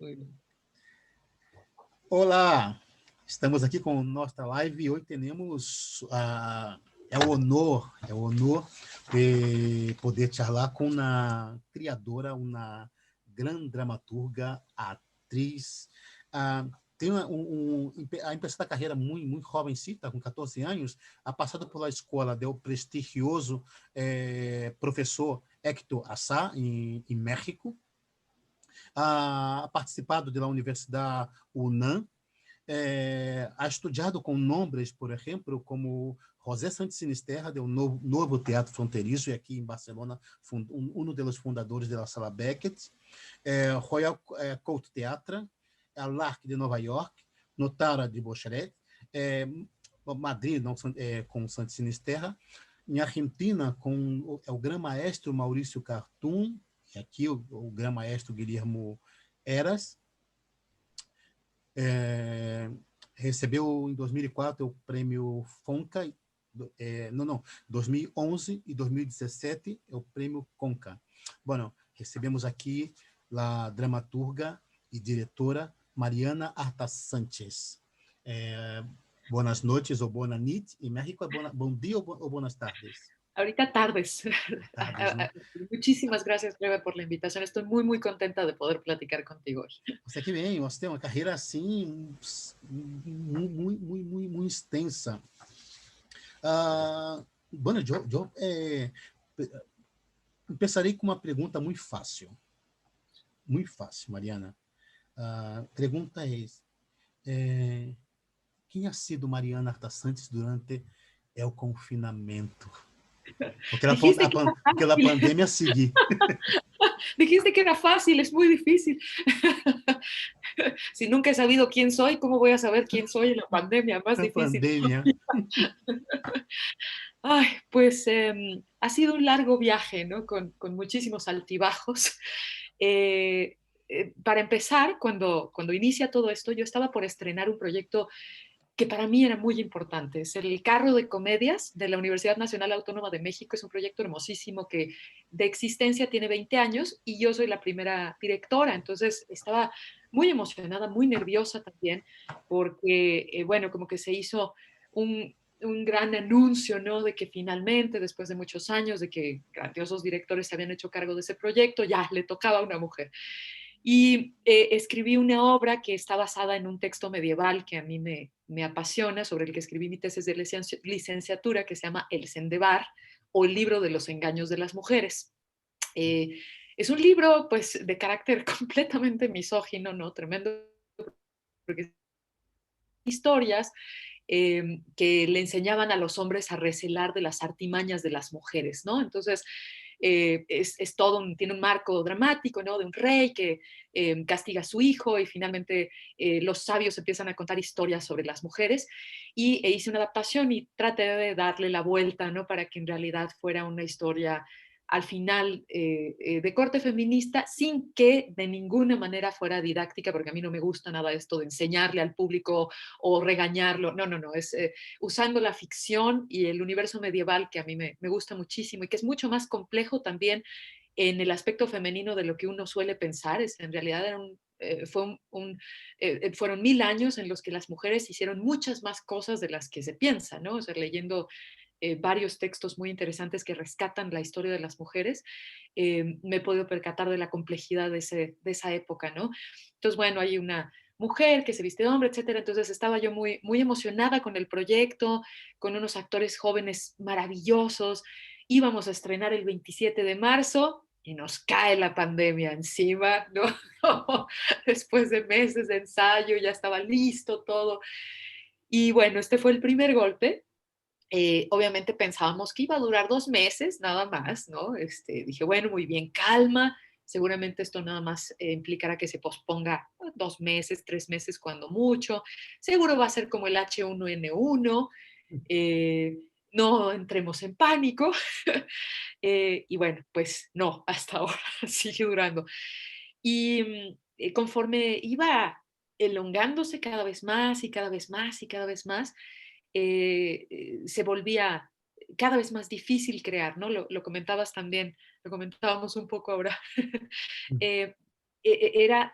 Muy bien. Olá, estamos aqui com nossa live e hoje temos é o honor de poder charlar com uma criadora, uma grande dramaturga, atriz, ah, tem a empezado a carreira muito jovencita, com 14 anos, ha passado pela escola do prestigioso professor Héctor Assá, em México, ha participado da Universidade UNAM, ha estudado com nomes, por exemplo, como José Santos Sinisterra, do novo Teatro Fronteiriço, e aqui em Barcelona, um dos fundadores da Sala Beckett, Royal Court Theatre, a L'Arc de Nova York, Notara de Bocheret, Madrid não, com Santos Sinisterra, em Argentina, com o Gran Maestro Maurício Cartum, e aqui o Gran Maestro Guilhermo Eras, recebeu em 2004 o prêmio Fonca, não, 2011 e 2017 é o prêmio Conca. Bueno, recebemos aqui a dramaturga e diretora Mariana Arta Sánchez. Buenas noches ou boa nit, em México é bom dia ou buenas tardes. Ahorita tardes. Tardes, ¿no? Muchísimas gracias, Rebe, por la invitación. Estoy muy, muy contenta de poder platicar contigo hoy. Você que vem, você tem uma carreira assim muito extensa. Bueno, eu começarei com uma pergunta muito fácil. Muito fácil, Mariana. A pergunta é quem ha sido Mariana Arta Santos durante o confinamento? Porque Dijiste que era a fácil. pandemia seguir. Dijiste que era fácil, es muy difícil. Si nunca he sabido quién soy, ¿cómo voy a saber quién soy en la pandemia? Más A difícil. pandemia. Ay, pues ha sido un largo viaje, ¿no? Con muchísimos altibajos. Para empezar, cuando inicia todo esto, yo estaba por estrenar un proyecto que para mí era muy importante. Es el Carro de Comedias de la Universidad Nacional Autónoma de México. Es un proyecto hermosísimo que de existencia tiene 20 años y yo soy la primera directora. Entonces estaba muy emocionada, muy nerviosa también, porque, bueno, como que se hizo un gran anuncio, ¿no? De que finalmente, después de muchos años, de que grandiosos directores se habían hecho cargo de ese proyecto, ya le tocaba a una mujer. Y escribí una obra que está basada en un texto medieval que a mí me apasiona, sobre el que escribí mi tesis de licenciatura, que se llama El Sendebar, o el libro de los engaños de las mujeres. Es un libro, pues, de carácter completamente misógino, ¿no? Tremendo, porque historias que le enseñaban a los hombres a recelar de las artimañas de las mujeres, ¿no? Entonces, es todo tiene un marco dramático, ¿no? De un rey que castiga a su hijo y finalmente los sabios empiezan a contar historias sobre las mujeres y hice una adaptación y traté de darle la vuelta, ¿no? Para que en realidad fuera una historia al final de corte feminista sin que de ninguna manera fuera didáctica, porque a mí no me gusta nada esto de enseñarle al público o regañarlo, no, no, no, es usando la ficción y el universo medieval que a mí me gusta muchísimo y que es mucho más complejo también en el aspecto femenino de lo que uno suele pensar, es en realidad era fueron 1000 años en los que las mujeres hicieron muchas más cosas de las que se piensa, ¿no? O sea, leyendo varios textos muy interesantes que rescatan la historia de las mujeres, me he podido percatar de la complejidad de esa época, ¿no? Entonces, bueno, hay una mujer que se viste de hombre, etcétera. Entonces estaba yo muy, muy emocionada con el proyecto, con unos actores jóvenes maravillosos. Íbamos a estrenar el 27 de marzo y nos cae la pandemia encima, ¿no? Después de meses de ensayo, ya estaba listo todo. Y bueno, este fue el primer golpe. Obviamente pensábamos que iba a durar 2 meses, nada más, ¿no? Dije, bueno, muy bien, calma, seguramente esto nada más implicará que se posponga 2 meses, 3 meses cuando mucho, seguro va a ser como el H1N1, no entremos en pánico, y bueno, pues no, hasta ahora sigue durando. Y conforme iba elongándose cada vez más y cada vez más y cada vez más, se volvía cada vez más difícil crear, ¿no? Lo comentabas también, lo comentábamos un poco ahora. eh, era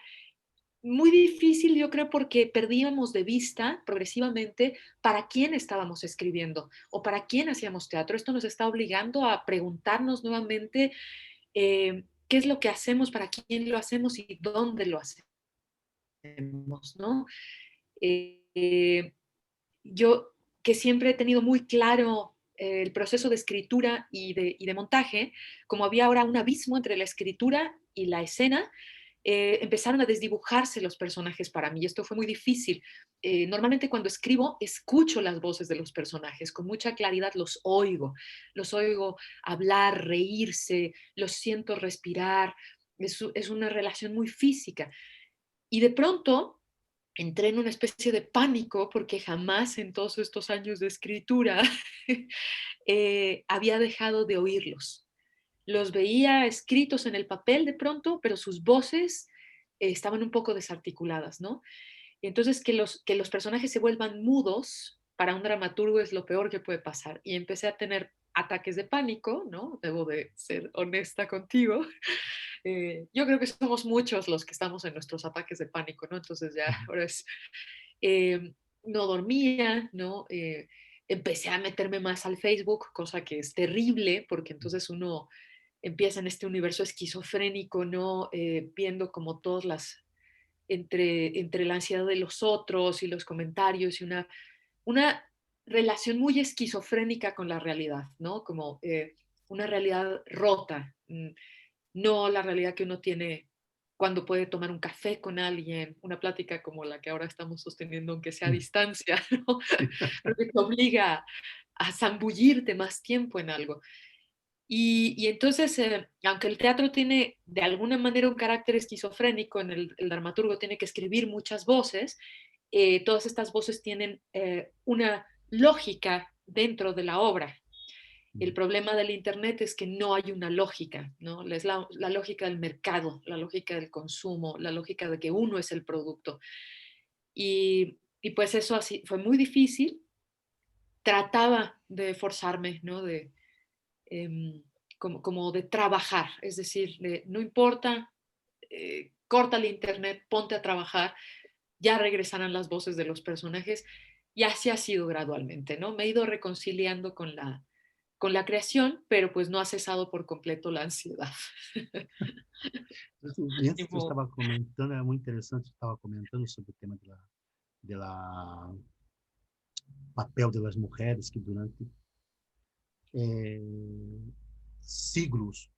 muy difícil, yo creo, porque perdíamos de vista progresivamente para quién estábamos escribiendo o para quién hacíamos teatro. Esto nos está obligando a preguntarnos nuevamente qué es lo que hacemos, para quién lo hacemos y dónde lo hacemos, ¿no? Eh, yo que siempre he tenido muy claro el proceso de escritura y de montaje, como había ahora un abismo entre la escritura y la escena, empezaron a desdibujarse los personajes para mí. Esto fue muy difícil. Normalmente cuando escribo, escucho las voces de los personajes, con mucha claridad los oigo hablar, reírse, los siento respirar. Es una relación muy física. Y de pronto entré en una especie de pánico porque jamás en todos estos años de escritura había dejado de oírlos. Los veía escritos en el papel de pronto, pero sus voces estaban un poco desarticuladas, ¿no? Entonces, que los personajes se vuelvan mudos para un dramaturgo es lo peor que puede pasar. Y empecé a tener ataques de pánico, ¿no? Debo de ser honesta contigo. Yo creo que somos muchos los que estamos en nuestros ataques de pánico, ¿no? Entonces ya, ahora es, no dormía, ¿no? Empecé a meterme más al Facebook, cosa que es terrible, porque entonces uno empieza en este universo esquizofrénico, ¿no? Viendo como todas las, entre la ansiedad de los otros y los comentarios y una relación muy esquizofrénica con la realidad, ¿no? Como una realidad rota, no la realidad que uno tiene cuando puede tomar un café con alguien, una plática como la que ahora estamos sosteniendo, aunque sea a distancia, ¿no? Pero que te obliga a zambullirte más tiempo en algo. Y entonces, aunque el teatro tiene de alguna manera un carácter esquizofrénico, en el dramaturgo tiene que escribir muchas voces, todas estas voces tienen una lógica dentro de la obra. El problema del Internet es que no hay una lógica, ¿no? Es la lógica del mercado, la lógica del consumo, la lógica de que uno es el producto. Y pues eso así fue muy difícil. Trataba de forzarme, ¿no? Em, como de trabajar, es decir, no importa, corta el Internet, ponte a trabajar, ya regresarán las voces de los personajes. Y así ha sido gradualmente, ¿no? Me he ido reconciliando con la creación, pero pues no ha cesado por completo la ansiedad. Antes eu estava comentando, era muito interessante, estava comentando sobre o tema de la papel das mulheres que durante siglos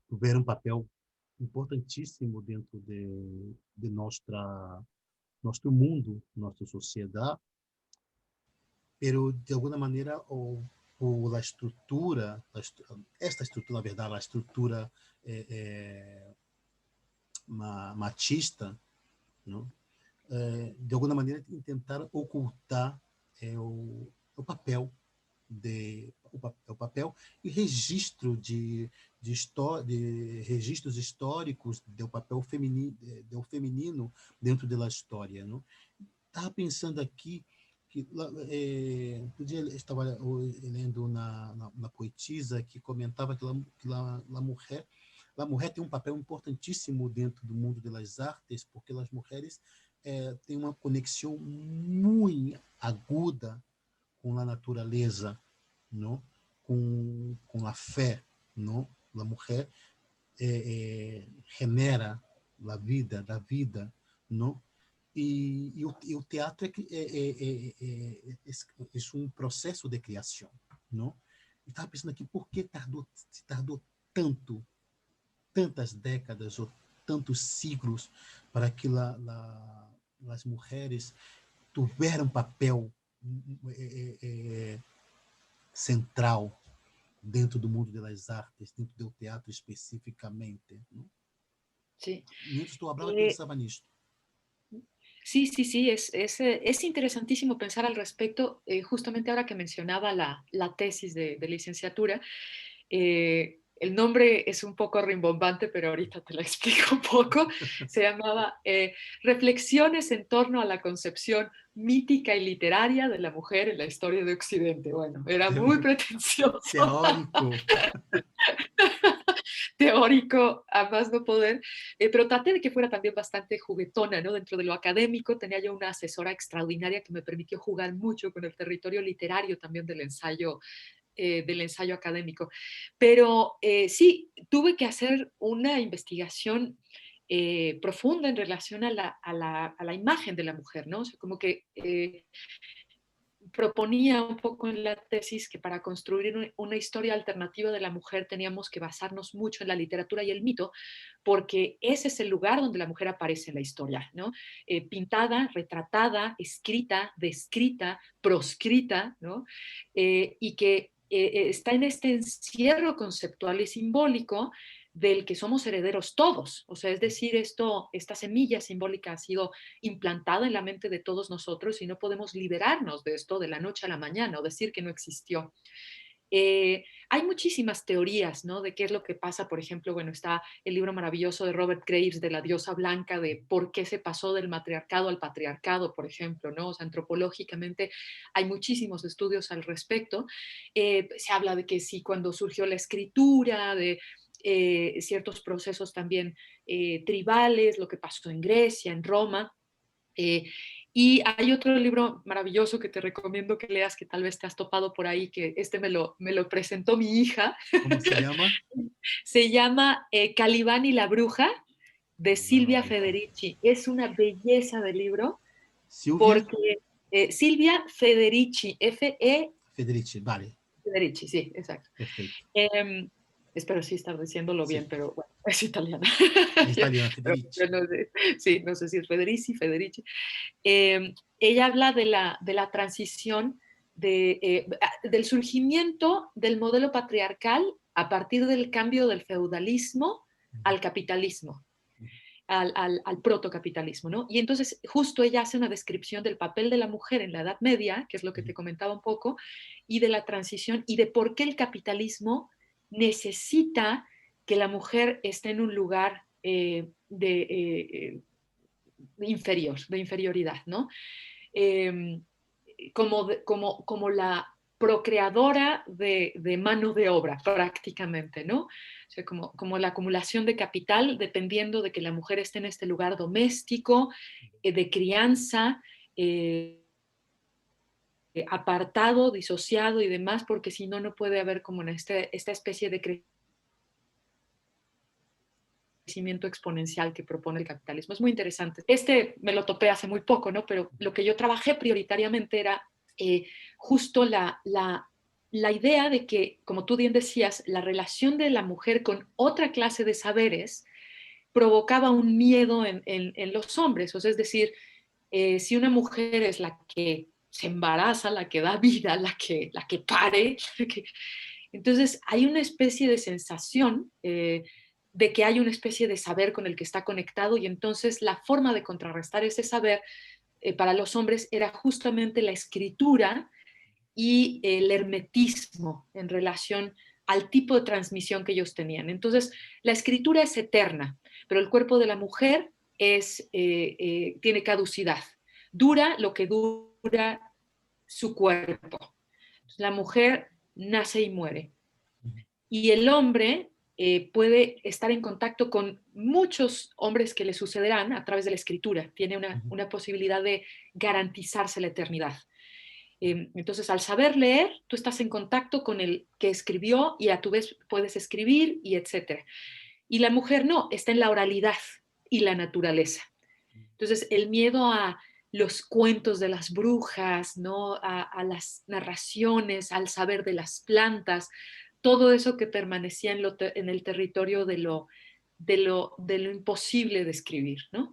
tiveram um papel importantíssimo dentro de nosso mundo, nossa sociedade, pero de alguma maneira ou a estrutura, esta estrutura, na verdade, a estrutura machista, não? De alguma maneira tentar ocultar o papel o papel e registro de registros históricos do feminino dentro da história, não? Estava pensando aqui que um dia eu estava lendo na poetisa que comentava que a mulher tem um papel importantíssimo dentro do mundo das artes, porque as mulheres têm uma conexão muito aguda com a natureza, não? Com a fé, não? A mulher genera a vida, não? E o teatro é um processo de criação, não? Estava pensando aqui por que tardou tantas décadas ou tantos siglos para que as mulheres tiveram um papel central dentro do mundo das artes, dentro do teatro especificamente. Não? Sí. Mientras tú hablabas, pensaba nisto. Sí, sí, sí, es interesantísimo pensar al respecto. Justamente ahora que mencionaba la tesis de licenciatura, el nombre es un poco rimbombante, pero ahorita te la explico un poco. Se llamaba Reflexiones en torno a la concepción mítica y literaria de la mujer en la historia de Occidente. Bueno, era muy pretencioso. Teórico. teórico a más no poder, pero traté de que fuera también bastante juguetona, ¿no? Dentro de lo académico tenía yo una asesora extraordinaria que me permitió jugar mucho con el territorio literario también del ensayo académico. Pero sí, tuve que hacer una investigación profunda en relación a la imagen de la mujer, ¿no? O sea, como que proponía un poco en la tesis que para construir una historia alternativa de la mujer teníamos que basarnos mucho en la literatura y el mito, porque ese es el lugar donde la mujer aparece en la historia, ¿no? Pintada, retratada, escrita, descrita, proscrita, ¿no? Y que está en este encierro conceptual y simbólico del que somos herederos todos. O sea, es decir, esta semilla simbólica ha sido implantada en la mente de todos nosotros y no podemos liberarnos de esto de la noche a la mañana o decir que no existió. Hay muchísimas teorías, ¿no? De qué es lo que pasa, por ejemplo, bueno, está el libro maravilloso de Robert Graves de la diosa blanca, de por qué se pasó del matriarcado al patriarcado, por ejemplo, ¿no? O sea, antropológicamente hay muchísimos estudios al respecto. Se habla de que sí, cuando surgió la escritura, de ciertos procesos también tribales, lo que pasó en Grecia, en Roma. Eh, y hay otro libro maravilloso que te recomiendo que leas, que tal vez te has topado por ahí, que me lo presentó mi hija. ¿Cómo se llama? Se llama Calibán y la bruja, de Calibán la Silvia bruja. Federici. Es una belleza de libro Silvia porque Silvia Federici, F-E Federici, vale, Federici, sí, exacto. perfecto. Eh, Espero sí estar diciéndolo bien, Sí, pero bueno, es italiana. es italiana, Pero Federici. yo no sé, sí, no sé si es Federici, Federici. Ella habla de la transición del surgimiento del modelo patriarcal a partir del cambio del feudalismo al capitalismo, al protocapitalismo, ¿no? Y entonces justo ella hace una descripción del papel de la mujer en la Edad Media, que es lo que te comentaba un poco, y de la transición y de por qué el capitalismo necesita que la mujer esté en un lugar inferior, de inferioridad, ¿no? Eh, como la procreadora de mano de obra, prácticamente, ¿no? O sea, como la acumulación de capital dependiendo de que la mujer esté en este lugar doméstico, de crianza, apartado, disociado y demás, porque si no, no puede haber como esta especie de crecimiento exponencial que propone el capitalismo. Es muy interesante. Este me lo topé hace muy poco, ¿no? Pero lo que yo trabajé prioritariamente era justo la idea de que, como tú bien decías, la relación de la mujer con otra clase de saberes provocaba un miedo en los hombres. O sea, es decir, si una mujer es la que se embaraza, la que da vida, la que pare, entonces hay una especie de sensación de que hay una especie de saber con el que está conectado y entonces la forma de contrarrestar ese saber para los hombres era justamente la escritura y el hermetismo en relación al tipo de transmisión que ellos tenían. Entonces, la escritura es eterna, pero el cuerpo de la mujer tiene caducidad. Dura lo que dura su cuerpo. La mujer nace y muere. Y el hombre puede estar en contacto con muchos hombres que le sucederán a través de la escritura. Tiene una posibilidad de garantizarse la eternidad. Entonces, al saber leer, tú estás en contacto con el que escribió y a tu vez puedes escribir y etcétera. Y la mujer no, está en la oralidad y la naturaleza. Entonces, el miedo a los cuentos de las brujas, ¿no? A las narraciones, al saber de las plantas, todo eso que permanecía en el territorio de lo imposible de escribir, ¿no?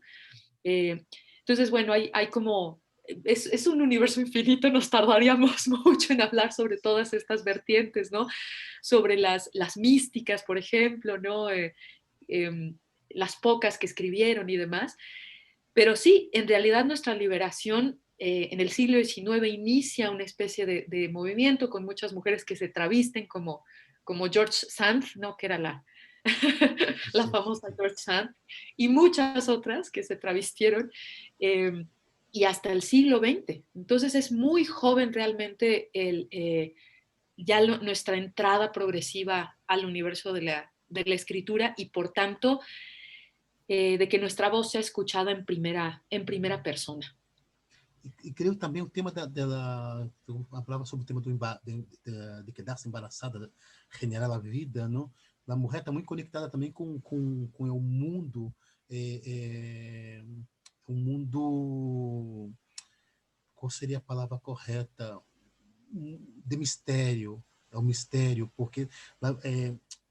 Entonces, bueno, hay como, es un universo infinito, nos tardaríamos mucho en hablar sobre todas estas vertientes, ¿no? Sobre las místicas, por ejemplo, ¿no? Eh, las pocas que escribieron y demás. Pero sí, en realidad nuestra liberación en el siglo XIX inicia una especie de movimiento con muchas mujeres que se travisten como George Sand, ¿no? Que era la Sí, famosa George Sand, y muchas otras que se travistieron, eh, y hasta el siglo XX. Entonces es muy joven realmente nuestra entrada progresiva al universo de la escritura y por tanto de que nuestra voz sea escuchada en primera persona. E creio também o tema dela, eu falava sobre o tema de quedar-se embaraçada, generar a vida, não? A mulher está muito conectada também com o mundo, o mundo, qual seria a palavra correta? De mistério, é o mistério, porque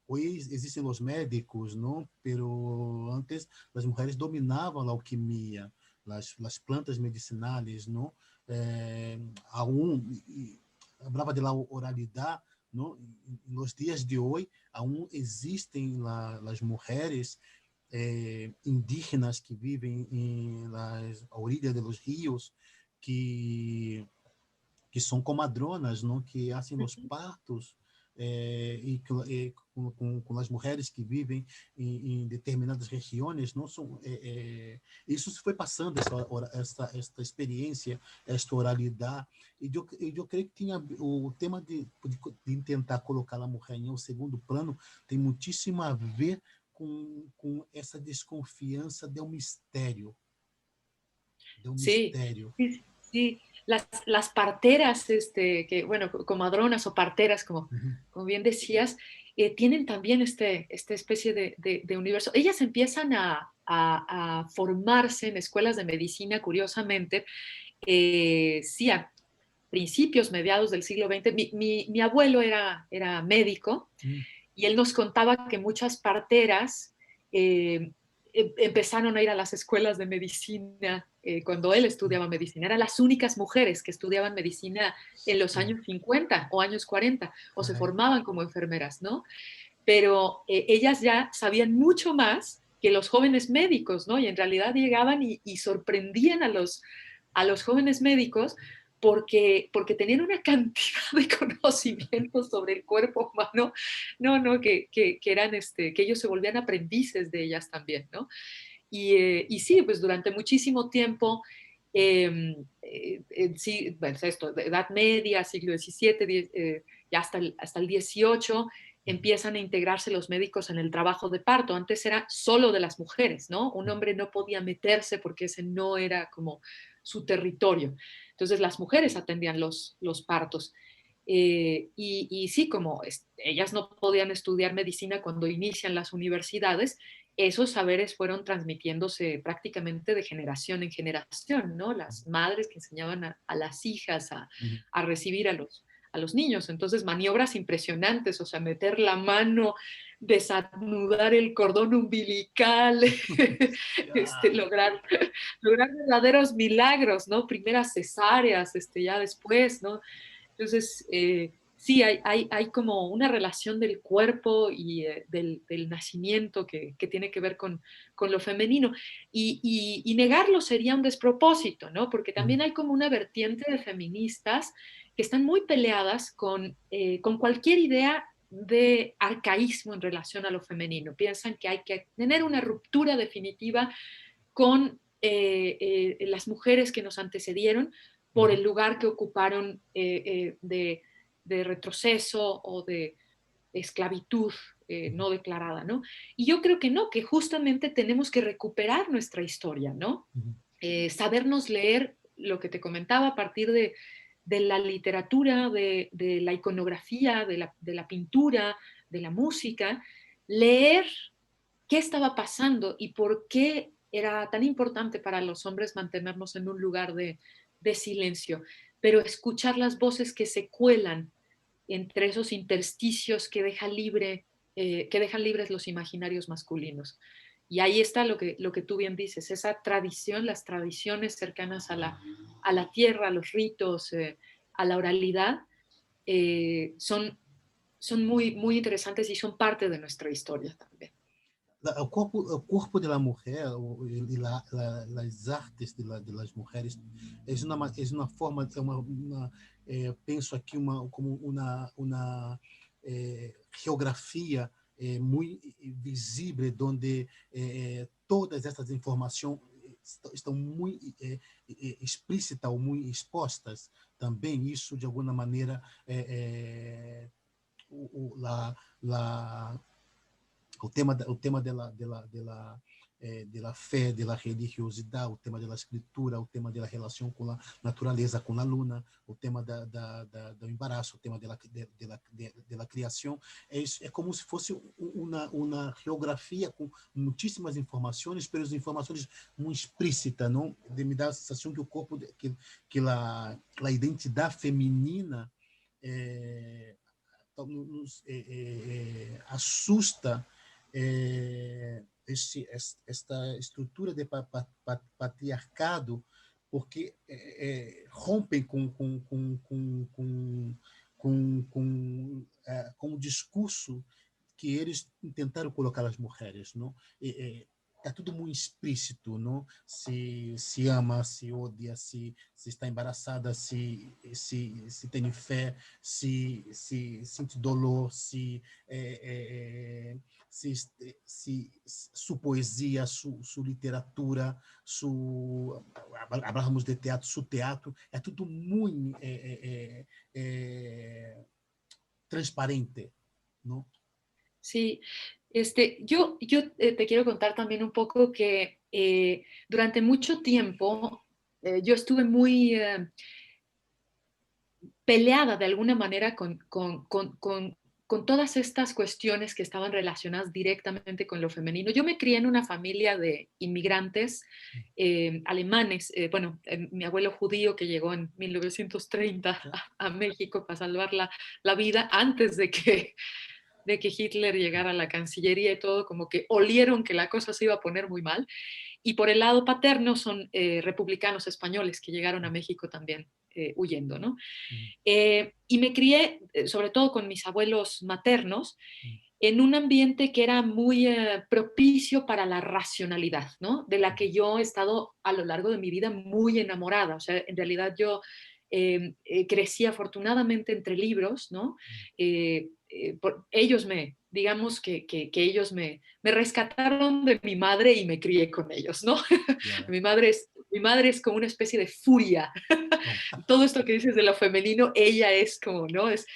hoje existem os médicos, não? Pero antes as mulheres dominavam a alquimia, as plantas medicinais, não? Aún hablaba de la oralidad, ¿no? En los días de hoy aún existen las mujeres indígenas que viven en las orillas de los ríos, que são comadronas, não? Que fazem os partos com as mulheres que vivem em determinadas regiões, não são isso se foi passando esta experiência, esta oralidade, e eu creio que tinha o tema de tentar colocar a mulher em um segundo plano tem muitíssimo a ver com essa desconfiança de um mistério, Sí, sí, sí. Las parteras, que, bueno, comadronas o parteras, como bien decías, tienen también esta especie de universo. Ellas empiezan a formarse en escuelas de medicina, curiosamente, sí, a principios, mediados del siglo XX. Mi abuelo era médico y él nos contaba que muchas parteras empezaron a ir a las escuelas de medicina cuando él estudiaba medicina. Eran las únicas mujeres que estudiaban medicina en los años 50 o años 40 o se formaban como enfermeras, ¿no? Pero ellas ya sabían mucho más que los jóvenes médicos, ¿no? Y en realidad llegaban y sorprendían a los jóvenes médicos porque tenían una cantidad de conocimientos sobre el cuerpo humano, que eran, que ellos se volvían aprendices de ellas también, ¿no? Y sí, pues durante muchísimo tiempo, sí, pues esto, de Edad Media, siglo XVII, ya hasta el XVIII, empiezan a integrarse los médicos en el trabajo de parto. Antes era solo de las mujeres, ¿no? Un hombre no podía meterse porque ese no era como su territorio. Entonces las mujeres atendían los partos. Y sí, como ellas no podían estudiar medicina cuando inician las universidades, esos saberes fueron transmitiéndose prácticamente de generación en generación, ¿no? Las madres que enseñaban a las hijas a recibir a los niños. Entonces, maniobras impresionantes, o sea, meter la mano, desanudar el cordón umbilical, lograr verdaderos milagros, ¿no? Primeras cesáreas, ya después, ¿no? Entonces, sí, hay como una relación del cuerpo y del nacimiento que tiene que ver con lo femenino. Y negarlo sería un despropósito, ¿no? Porque también hay como una vertiente de feministas que están muy peleadas con cualquier idea de arcaísmo en relación a lo femenino. Piensan que hay que tener una ruptura definitiva con las mujeres que nos antecedieron por el lugar que ocuparon de retroceso o de esclavitud no declarada, ¿no? Y yo creo que no, que justamente tenemos que recuperar nuestra historia, ¿no? Sabernos leer lo que te comentaba a partir de la literatura, de la iconografía, de la pintura, de la música, leer qué estaba pasando y por qué era tan importante para los hombres mantenernos en un lugar de silencio, pero escuchar las voces que se cuelan entre esos intersticios que dejan libres los imaginarios masculinos. Y ahí está lo que tú bien dices, esa tradición, las tradiciones cercanas a la tierra, a los ritos, a la oralidad, son muy, muy interesantes y son parte de nuestra historia también. O corpo da mulher e as artes das mulheres é uma forma, penso aqui como uma geografia muito visível, onde todas essas informações estão muito explícitas ou muito expostas. Também isso, de alguma maneira, la o tema da fé, da religiosidade, o tema da escritura, o tema da relação com a natureza, com a luna, o tema do embaraço, o tema da criação. É como se fosse uma geografia com muitíssimas informações, mas informações muito explícitas, não? Me dá a sensação que o corpo, que a identidade feminina nos assusta esta estrutura de patriarcado, porque rompem com o discurso que eles tentaram colocar as mulheres, não? É tudo muito explícito, não? Se ama, se odia, se está embaraçada, se tem fé, se sente dolor, sua poesia, sua literatura, hablamos de teatro, su teatro, é tudo muito transparente, não? Sí, yo te quiero contar también un poco que durante mucho tiempo yo estuve muy peleada de alguna manera con todas estas cuestiones que estaban relacionadas directamente con lo femenino. Yo me crié en una familia de inmigrantes alemanes, bueno, mi abuelo judío que llegó en 1930 a México para salvar la vida antes de que Hitler llegara a la Cancillería y todo, como que olieron que la cosa se iba a poner muy mal. Y por el lado paterno son republicanos españoles que llegaron a México también huyendo, ¿no? Y me crié, sobre todo con mis abuelos maternos, en un ambiente que era muy propicio para la racionalidad, ¿no? De la que yo he estado a lo largo de mi vida muy enamorada. O sea, en realidad yo crecí afortunadamente entre libros, ¿no? Ellos digamos que ellos me rescataron de mi madre y me crié con ellos, ¿no? Yeah. Mi madre es como una especie de furia. Todo esto que dices de lo femenino, ella es como, ¿no? Es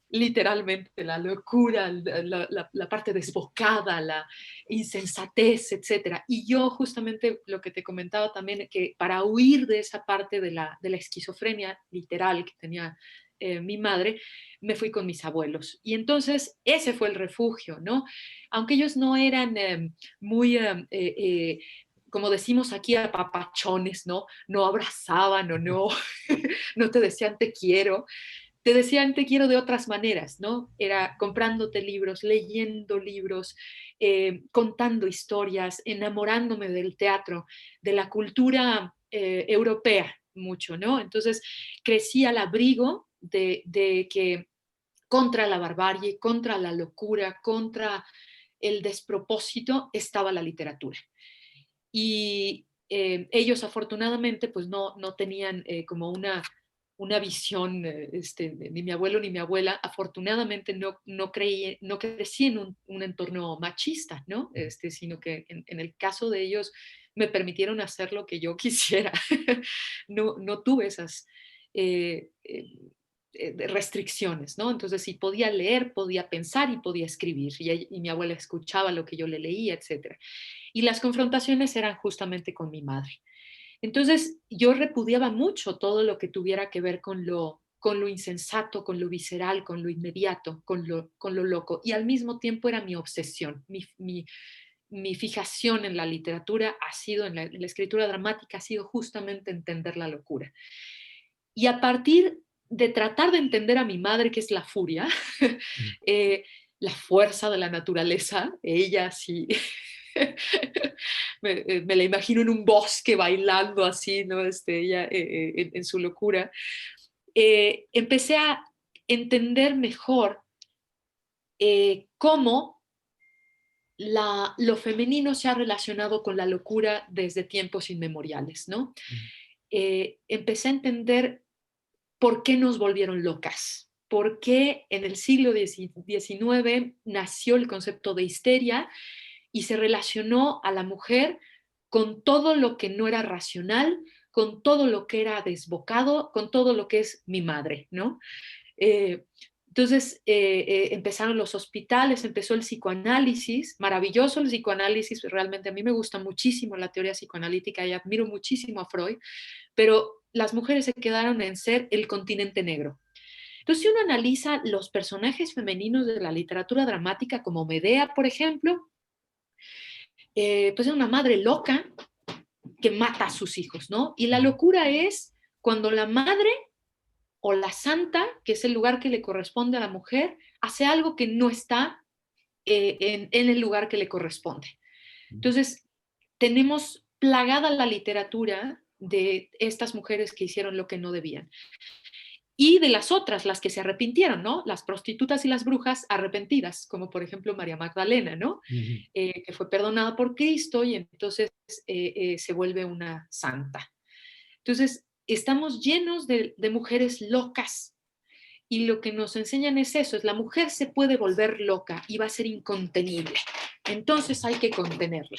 literalmente la locura, la parte desbocada, la insensatez, etcétera. Y yo justamente lo que te comentaba también, que para huir de esa parte de la esquizofrenia literal que tenía mi madre, me fui con mis abuelos. Y entonces ese fue el refugio, ¿no? Aunque ellos no eran muy... como decimos aquí, apapachones, ¿no? No abrazaban o no, no te decían te decían te quiero de otras maneras, ¿no? Era comprándote libros, leyendo libros, contando historias, enamorándome del teatro, de la cultura europea mucho, ¿no? Entonces crecí al abrigo de que contra la barbarie, contra la locura, contra el despropósito estaba la literatura. Y ellos afortunadamente pues no tenían como una visión, ni mi abuelo ni mi abuela, afortunadamente no crecí en un entorno machista, ¿no? Sino que en el caso de ellos me permitieron hacer lo que yo quisiera. No tuve esas restricciones, ¿no? Entonces, si podía leer, podía pensar y podía escribir. Y mi abuela escuchaba lo que yo le leía, etcétera. Y las confrontaciones eran justamente con mi madre. Entonces, yo repudiaba mucho todo lo que tuviera que ver con lo insensato, con lo visceral, con lo inmediato, con lo loco. Y al mismo tiempo era mi obsesión, mi fijación en la literatura ha sido, en la escritura dramática, ha sido justamente entender la locura. Y a partir de tratar de entender a mi madre, que es la furia, la fuerza de la naturaleza, ella sí, me la imagino en un bosque bailando así, ¿no? Ella en su locura. Empecé a entender mejor cómo lo femenino se ha relacionado con la locura desde tiempos inmemoriales, ¿no? Empecé a entender por qué nos volvieron locas, por qué en el siglo XIX nació el concepto de histeria y se relacionó a la mujer con todo lo que no era racional, con todo lo que era desbocado, con todo lo que es mi madre, ¿no? Entonces empezaron los hospitales, empezó el psicoanálisis, maravilloso el psicoanálisis, realmente a mí me gusta muchísimo la teoría psicoanalítica y admiro muchísimo a Freud, pero las mujeres se quedaron en ser el continente negro. Entonces, si uno analiza los personajes femeninos de la literatura dramática, como Medea, por ejemplo, pues es una madre loca que mata a sus hijos, ¿no? Y la locura es cuando la madre o la santa, que es el lugar que le corresponde a la mujer, hace algo que no está en el lugar que le corresponde. Entonces, tenemos plagada la literatura de estas mujeres que hicieron lo que no debían. Y de las otras, las que se arrepintieron, ¿no? Las prostitutas y las brujas arrepentidas, como por ejemplo María Magdalena, ¿no? Que fue perdonada por Cristo y entonces se vuelve una santa. Entonces, estamos llenos de mujeres locas y lo que nos enseñan es eso, es la mujer se puede volver loca y va a ser incontenible. Entonces hay que contenerla.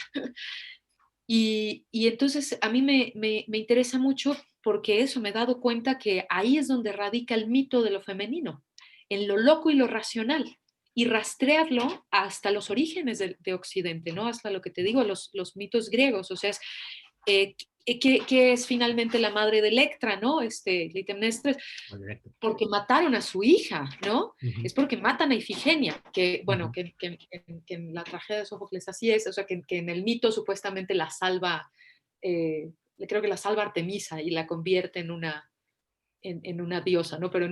Y entonces a mí me interesa mucho porque eso me he dado cuenta que ahí es donde radica el mito de lo femenino, en lo loco y lo racional, y rastrearlo hasta los orígenes de Occidente, ¿no? Hasta lo que te digo, los mitos griegos, o sea, es, que es finalmente la madre de Electra, ¿no? Clitemnestra, porque mataron a su hija, ¿no? Es porque matan a Ifigenia, que, bueno, que en la tragedia de Sófocles así es, o sea, que en el mito supuestamente la salva, creo que la salva Artemisa y la convierte en una diosa, ¿no? Pero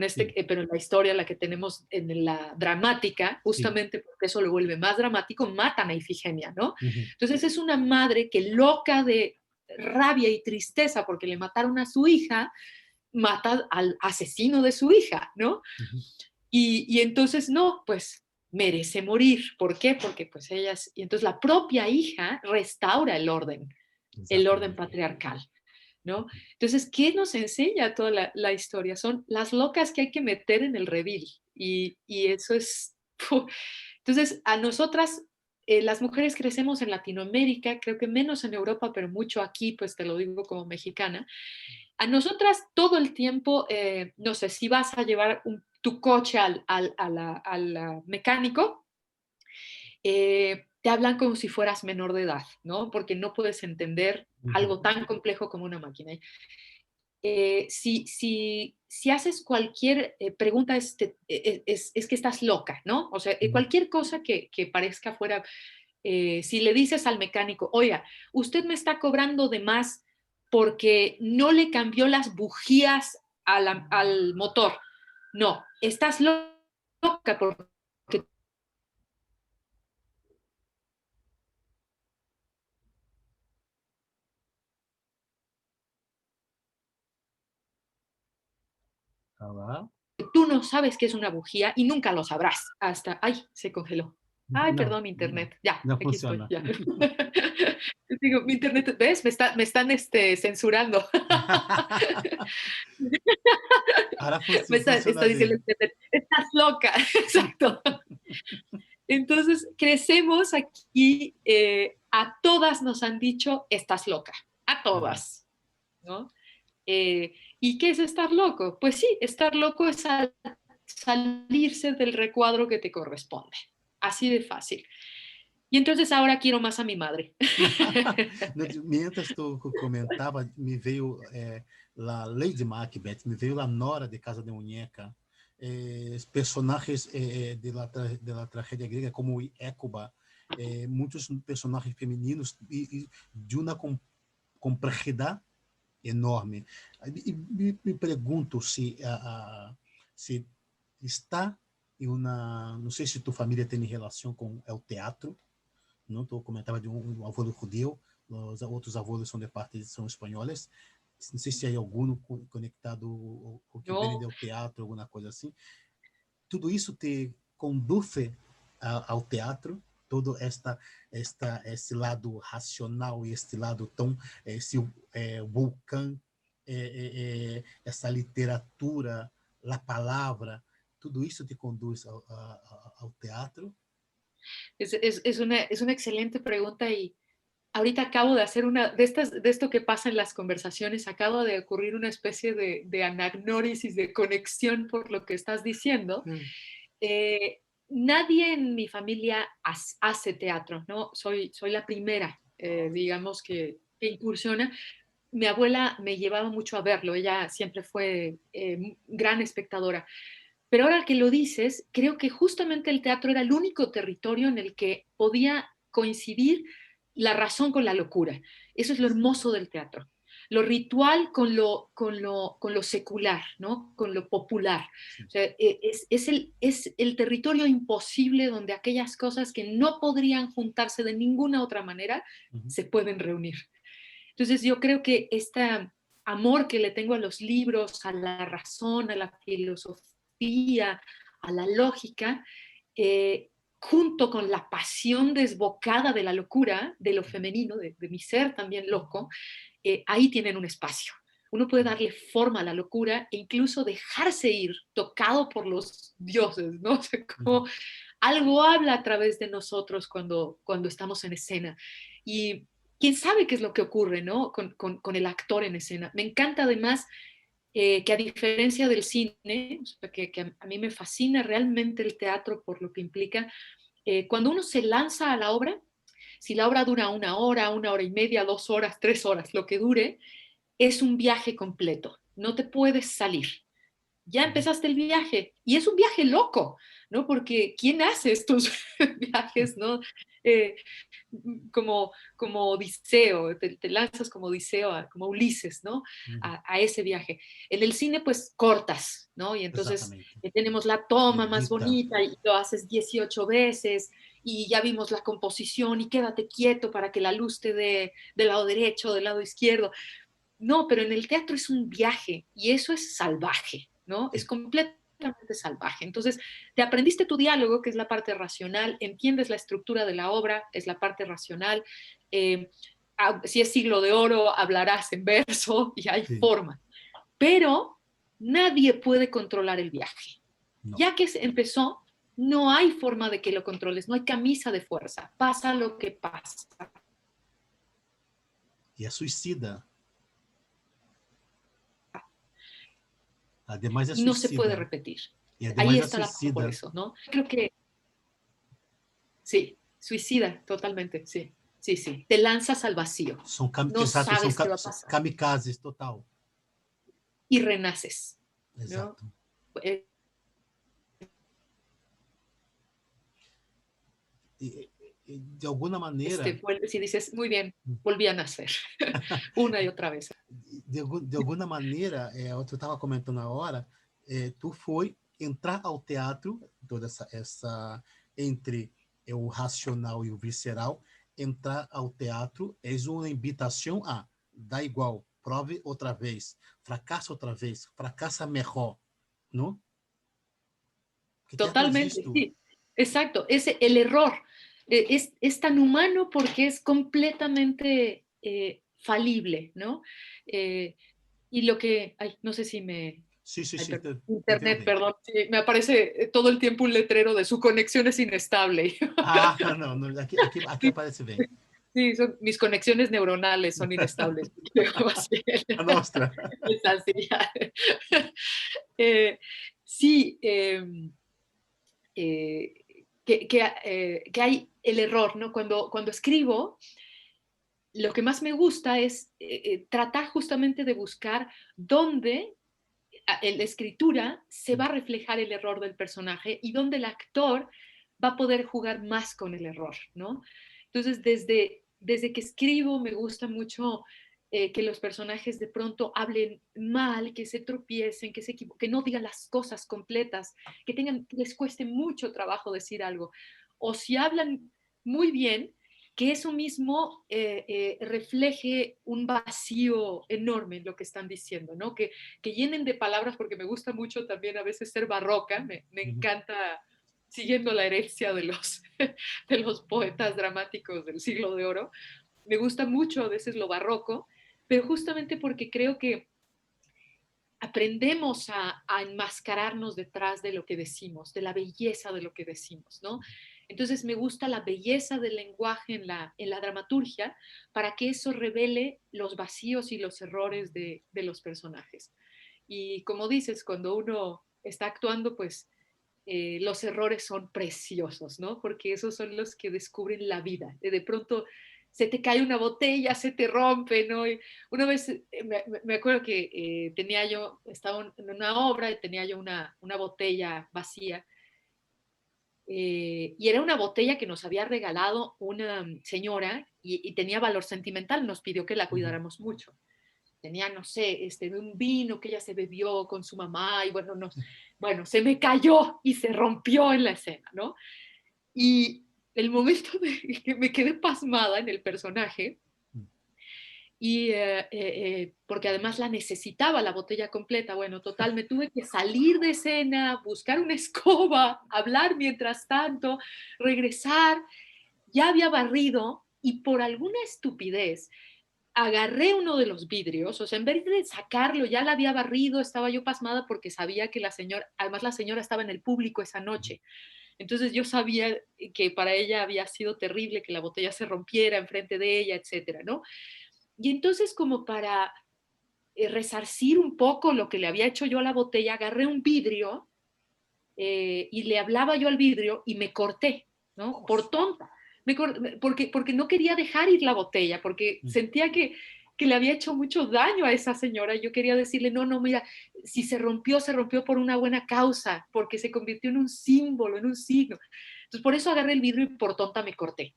pero en la historia, la que tenemos en la dramática, justamente porque eso lo vuelve más dramático, matan a Ifigenia, ¿no? Entonces es una madre que loca de rabia y tristeza porque le mataron a su hija, mata al asesino de su hija, ¿no? Y entonces, no, pues merece morir. ¿Por qué? Porque pues ellas, y entonces la propia hija restaura el orden patriarcal, ¿no? Entonces, ¿qué nos enseña toda la historia? Son las locas que hay que meter en el redil. Y eso es... Entonces, a nosotras, las mujeres crecemos en Latinoamérica, creo que menos en Europa, pero mucho aquí, pues te lo digo como mexicana. A nosotras todo el tiempo, no sé, si vas a llevar tu coche al mecánico, te hablan como si fueras menor de edad, ¿no? Porque no puedes entender algo tan complejo como una máquina. Si haces cualquier pregunta, es que estás loca, ¿no? O sea, cualquier cosa que parezca fuera, si le dices al mecánico, oiga, usted me está cobrando de más porque no le cambió las bujías al motor. No, estás loca porque tú no sabes qué es una bujía y nunca lo sabrás. Hasta, ay, se congeló. Ay, perdón, mi internet. Ya, no aquí estoy. funciona. Ya. Digo, mi internet, ¿ves? Me están censurando. Ahora Está funciona diciendo bien. el internet, estás loca. Exacto. Entonces, crecemos aquí, a todas nos han dicho, estás loca. A todas, ¿no? ¿Y qué es estar loco? Pues sí, estar loco es salirse del recuadro que te corresponde. Así de fácil. Y entonces ahora quiero más a mi madre. Mientras tu comentava, me veio a Lady Macbeth, me veio a Nora de Casa de Muñeca, personagens de la tragédia grega como Écuba, muitos personagens femininos e de uma complexidade enorme. E me pergunto se está em uma, não sei se tua família tem relação com o teatro, não? Tu comentava de um avô judeu, os outros avós são de parte são espanhóis. Não sei se há algum conectado ou que vem No, do teatro, alguma coisa assim. Tudo isso te conduz ao teatro, todo esse lado racional e este lado tão esse vulcão, essa literatura, a palavra, tudo isso te conduz ao teatro? es una excelente pregunta y ahorita acabo de hacer de esto que pasa en las conversaciones, acabo de ocurrir una especie de anagnórisis, de conexión por lo que estás diciendo. Nadie en mi familia hace teatro, ¿no? Soy la primera, digamos, que incursiona. Mi abuela me llevaba mucho a verlo, ella siempre fue gran espectadora. Pero ahora que lo dices, creo que justamente el teatro era el único territorio en el que podía coincidir la razón con la locura. Eso es lo hermoso del teatro. Lo ritual con lo secular, ¿no? Con lo popular. Sim. O sea, es el territorio imposible donde aquellas cosas que no podrían juntarse de ninguna otra manera Uhum. se pueden reunir. Entonces yo creo que este amor que le tengo a los libros, a la razón, a la filosofía, a la lógica, eh, junto con la pasión desbocada de la locura, de lo femenino, de mi ser también loco, ahí tienen un espacio. Uno puede darle forma a la locura e incluso dejarse ir, tocado por los dioses, ¿no? O sea, Uhum. como algo habla a través de nosotros cuando estamos en escena. Y quién sabe qué es lo que ocurre, ¿no? Con el actor en escena. Me encanta además que a diferencia del cine, que a mí me fascina realmente el teatro por lo que implica, cuando uno se lanza a la obra, si la obra dura una hora y media, 2 horas, 3 horas, lo que dure, es un viaje completo. No te puedes salir. Ya Uhum. empezaste el viaje y es un viaje loco, ¿no? Porque ¿quién hace estos viajes, ¿no? Eh, como Odiseo, te lanzas como Odiseo, como Ulises, ¿no? Uhum. A ese viaje. En el cine, pues cortas, ¿no? Y entonces Exatamente. tenemos la toma más Edita. bonita y lo haces 18 veces y ya vimos la composición y quédate quieto para que la luz te dé del lado derecho, del lado izquierdo. No, pero en el teatro es un viaje y eso es salvaje, ¿no? Es Sim. completamente salvaje. Entonces, te aprendiste tu diálogo, que es la parte racional, entiendes la estructura de la obra, es la parte racional. eh, si es siglo de oro, hablarás en verso y hay Sim. forma. Pero nadie puede controlar el viaje. Não. Ya que empezó, no hay forma de que lo controles, no hay camisa de fuerza, pasa lo que pasa. E é suicida. Ademais é Y no se puede suicida. repetir. E Ahí ademais é está la por suicida. eso, ¿no? Creo que sí, suicida totalmente, sí, sí, sí. Te lanzas al vacío, no Exato, sabes qué va a são pasar kamikazes total. y renaces, ¿no? Exato. Eh, E, de alguma maneira, vuelves y dices, muy bien, volví a nacer una y otra vez. de alguma maneira, o que eu estava comentando agora, tu foi entrar ao teatro, toda essa entre o racional e o visceral, entrar ao teatro é uma invitação a dá igual, prove outra vez, fracassa melhor, não? Porque teatro é Totalmente, isto. sí, exacto. El error es tan humano porque es completamente falible, ¿no? Eh, y lo que, ay, no sé si me, Sim, sim, ay, sim, te entendo internet, bem. perdón, sí, me aparece todo el tiempo un letrero de su conexión es inestable. Ah, não, não aqui Sí, aparece bem. sí, mis conexiones neuronales son inestables. Así, A nostra. es así. Eh, sí, eh, que hay el error, ¿no? Cuando escribo, lo que más me gusta es tratar justamente de buscar dónde en la escritura se va a reflejar el error del personaje y dónde el actor va a poder jugar más con el error, ¿no? Entonces, desde que escribo me gusta mucho que los personajes de pronto hablen mal, que se tropiecen, que se equivoquen, que no digan las cosas completas, que les cueste mucho trabajo decir algo. O si hablan muy bien, que eso mismo refleje un vacío enorme en lo que están diciendo, ¿no? Que llenen de palabras, porque me gusta mucho también a veces ser barroca, me Uhum. encanta siguiendo la herencia de los poetas dramáticos del siglo de oro, me gusta mucho a veces lo barroco, pero justamente porque creo que aprendemos a enmascararnos detrás de lo que decimos, de la belleza de lo que decimos, ¿no? Entonces me gusta la belleza del lenguaje en la dramaturgia para que eso revele los vacíos y los errores de los personajes. Y como dices, cuando uno está actuando, pues los errores son preciosos, ¿no? Porque esos son los que descubren la vida. De pronto se te cae una botella, se te rompe, ¿no? Y una vez me acuerdo que estaba en una obra y tenía yo una botella vacía, y era una botella que nos había regalado una señora y tenía valor sentimental, nos pidió que la Uhum. cuidáramos mucho. Tenía, no sé, un vino que ella se bebió con su mamá y bueno, se me cayó y se rompió en la escena, ¿no? Y el momento de que me quedé pasmada en el personaje, y porque además la necesitaba la botella completa. Bueno, total, me tuve que salir de escena, buscar una escoba, hablar mientras tanto, regresar, ya había barrido y por alguna estupidez agarré uno de los vidrios, o sea, en vez de sacarlo, ya la había barrido, estaba yo pasmada porque sabía que además la señora estava en el público esa noche. Entonces yo sabía que para ella había sido terrible que la botella se rompiera enfrente de ella, etcétera, ¿no? Y entonces como para resarcir un poco lo que le había hecho yo a la botella, agarré un vidrio y le hablaba yo al vidrio y me corté, ¿no? Nossa. Por tonta. Porque no quería dejar ir la botella, porque sentía que le había hecho mucho daño a esa señora. Yo quería decirle, no, no, mira, si se rompió por una buena causa, porque se convirtió en un símbolo, en un signo. Entonces, por eso agarré el vidrio y por tonta me corté.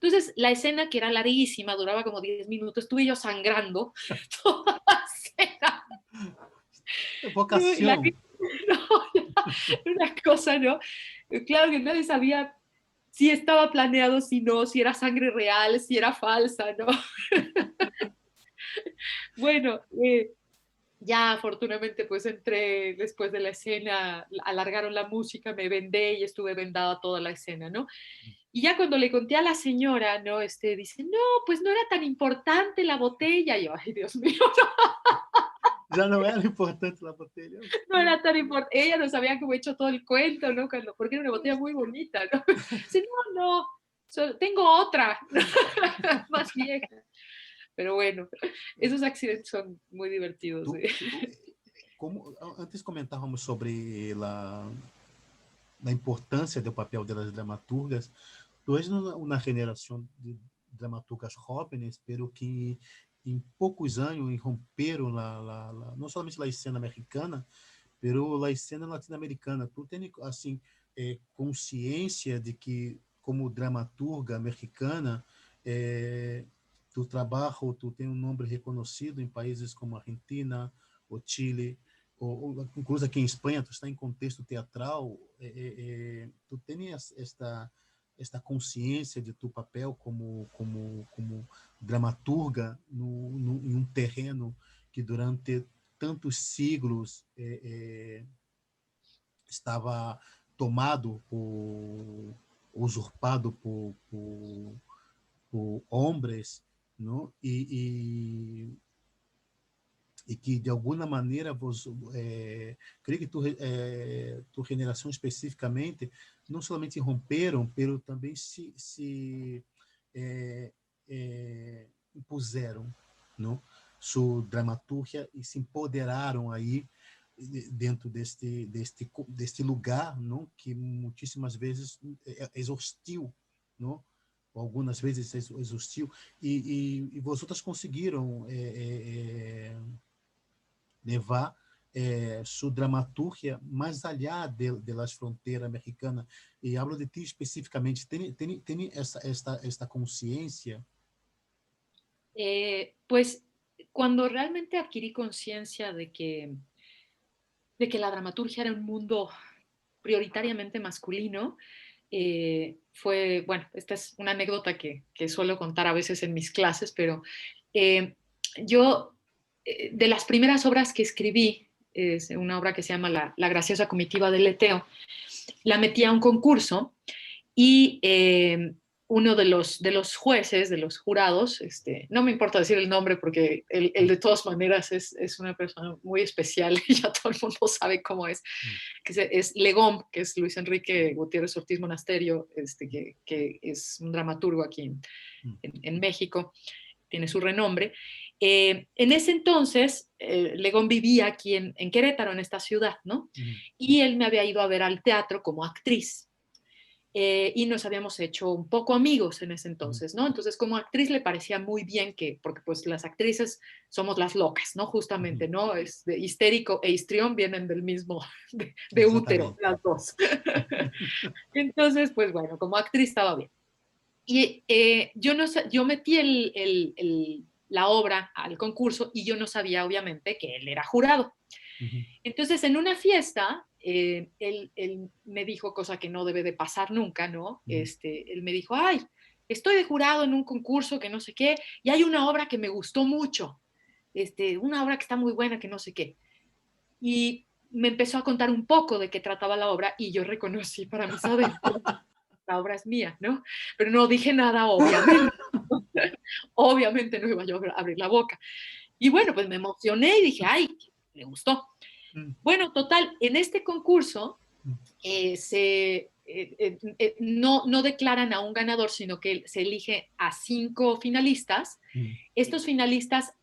Entonces, la escena, que era larguísima, duraba como 10 minutos, estuve yo sangrando toda la escena. No, y Vocação. no, una cosa, ¿no? Claro que nadie sabía si estaba planeado, si no, si era sangre real, si era falsa, ¿no? Bueno, ya afortunadamente pues entré después de la escena, alargaron la música, me vendé y estuve vendada toda la escena, ¿no? Y ya cuando le conté a la señora, ¿no? Dice, no, pues no era tan importante la botella. Y yo, ay, Dios mío, Já não era importante lá para ele. no era tan importante. Ella nos había como hecho todo el cuento, ¿no? Porque era una botella muy bonita, ¿no? Dice, no, no, tengo otra, más vieja. Pero bueno, esos accidentes son muy divertidos. Tu, ¿Sí? tu, como antes comentávamos sobre a importância do papel das dramaturgas, tu és uma geração de dramaturgas jovens, pero que em poucos anos romperam não somente a cena americana, pero a cena latino-americana. Tu tem assim consciência de que como dramaturga mexicana tu trabalho, tu tem um nome reconhecido em países como Argentina, ou Chile, ou incluso aqui em Espanha, tu está em contexto teatral, tu tens esta consciência de tu papel como dramaturga em um terreno que durante tantos siglos estava tomado usurpado por homens, não? E que de alguma maneira creio que tu geração especificamente não somente romperam, pero também se impuseram, não? Sua dramaturgia e se empoderaram aí dentro deste lugar, não? Que muitíssimas vezes é hostil, não? Algumas vezes é hostil, e vocês conseguiram levar sua dramaturgia mais allá de las fronteiras americanas. E hablo de ti especificamente. Tem esta consciência? Pues cuando realmente adquirí conciencia de que la dramaturgia era un mundo prioritariamente masculino, bueno, esta es una anécdota que suelo contar a veces en mis clases, pero eh, yo, de las primeras obras que escribí, es una obra que se llama La graciosa comitiva del Leteo, la metí a un concurso y uno de los jueces, de los jurados, no me importa decir el nombre porque él de todas maneras es una persona muy especial y ya todo el mundo sabe cómo que es Legón, que es Luis Enrique Gutiérrez Ortiz Monasterio, que es un dramaturgo aquí en México, tiene su renombre. En ese entonces, Legón vivía aquí en Querétaro, en esta ciudad, ¿no? Y él me había ido a ver al teatro como actriz. Y nos habíamos hecho un poco amigos en ese entonces, ¿no? Entonces, como actriz le parecía muy bien que, porque pues las actrices somos las locas, ¿no? Justamente, ¿no? Es de histérico e histrión vienen del mismo, de útero, Exatamente. las dos. Entonces, pues bueno, como actriz estaba bien. Y yo, no, yo metí la obra al concurso y yo no sabía, obviamente, que él era jurado. Entonces, en una fiesta, él me dijo, cosa que no debe de pasar nunca, ¿no? Él me dijo, ay, estoy de jurado en un concurso que no sé qué, y hay una obra que me gustó mucho, una obra que está muy buena, que no sé qué. Y me empezó a contar un poco de qué trataba la obra y yo reconocí para mis adentros, la obra es mía, ¿no? Pero no dije nada, obviamente. Obviamente no iba yo a abrir la boca. Y bueno, pues me emocioné y dije, ay, me gustó. Bueno, total, en este concurso no declaran a un ganador, sino que se elige a 5 finalistas. Estos finalistas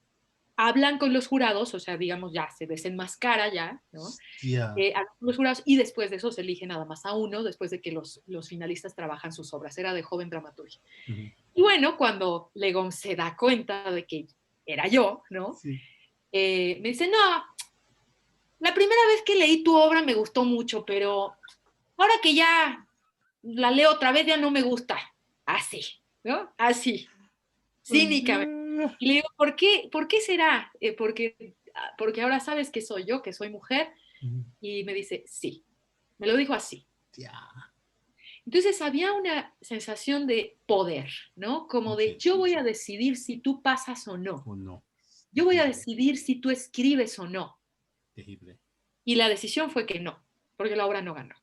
hablan con los jurados, o sea, digamos, ya se desenmascara ya, ¿no? Yeah. Hablan con los jurados y después de eso se elige nada más a uno, después de que los finalistas trabajan sus obras. Era de joven dramaturgia. Y bueno, cuando Legón se da cuenta de que era yo, ¿no? Sí. Me dice, no, la primera vez que leí tu obra me gustó mucho, pero ahora que ya la leo otra vez ya no me gusta. Así, ¿no? Así, cínicamente. Y le digo, ¿por qué será? Porque ahora sabes que soy yo, que soy mujer. Y me dice, sí. Me lo dijo así. Yeah. Entonces había una sensación de poder, ¿no? Como de Sí. yo voy a decidir si tú pasas o no. O no. Yo voy a Terrible. decidir si tú escribes o no. Terrible. Y la decisión fue que no, porque la obra no ganó.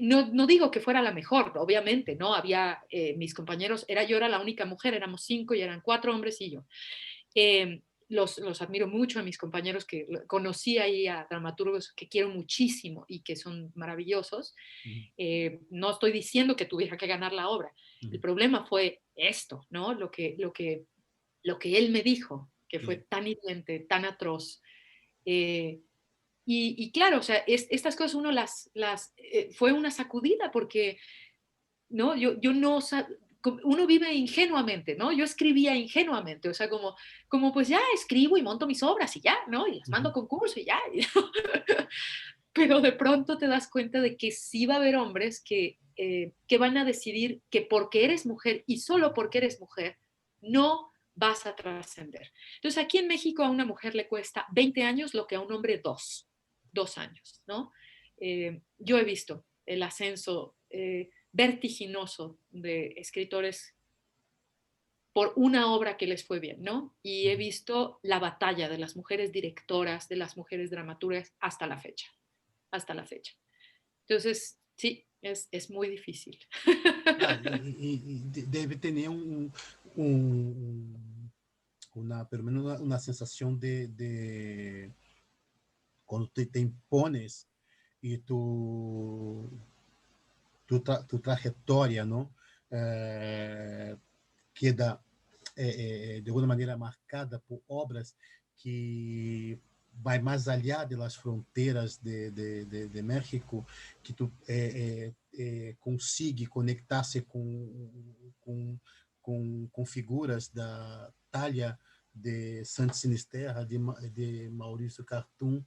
No digo que fuera la mejor, obviamente, ¿no? Había mis compañeros, yo era la única mujer, éramos 5 y eran 4 hombres y yo. Los admiro mucho a mis compañeros que conocí ahí a dramaturgos que quiero muchísimo y que son maravillosos. No estoy diciendo que tuviera que ganar la obra. El problema fue esto, ¿no? Lo que él me dijo, que fue tan hiriente, tan atroz. Eh, y claro, o sea, estas cosas uno fue una sacudida porque, ¿no? Yo no, uno vive ingenuamente, ¿no? Yo escribía ingenuamente, o sea, como pues ya escribo y monto mis obras y ya, ¿no? Y las mando a concurso y ya. Pero de pronto te das cuenta de que sí va a haber hombres que van a decidir que porque eres mujer y solo porque eres mujer, no vas a trascender. Entonces, aquí en México a una mujer le cuesta 20 años lo que a un hombre 2 años, ¿no? Yo he visto el ascenso vertiginoso de escritores por una obra que les fue bien, ¿no? Y he visto la batalla de las mujeres directoras, de las mujeres dramaturgas hasta la fecha, hasta la fecha. Entonces, sí, es muy difícil. Debe tener um, pelo menos uma sensação de quando te impones e tu trajetória, não? Queda de alguma maneira marcada por obras que vai mais allá das fronteiras de México, que tu consiga conectar-se com figuras da talha de Santo Sinisterra, de Maurício Cartum,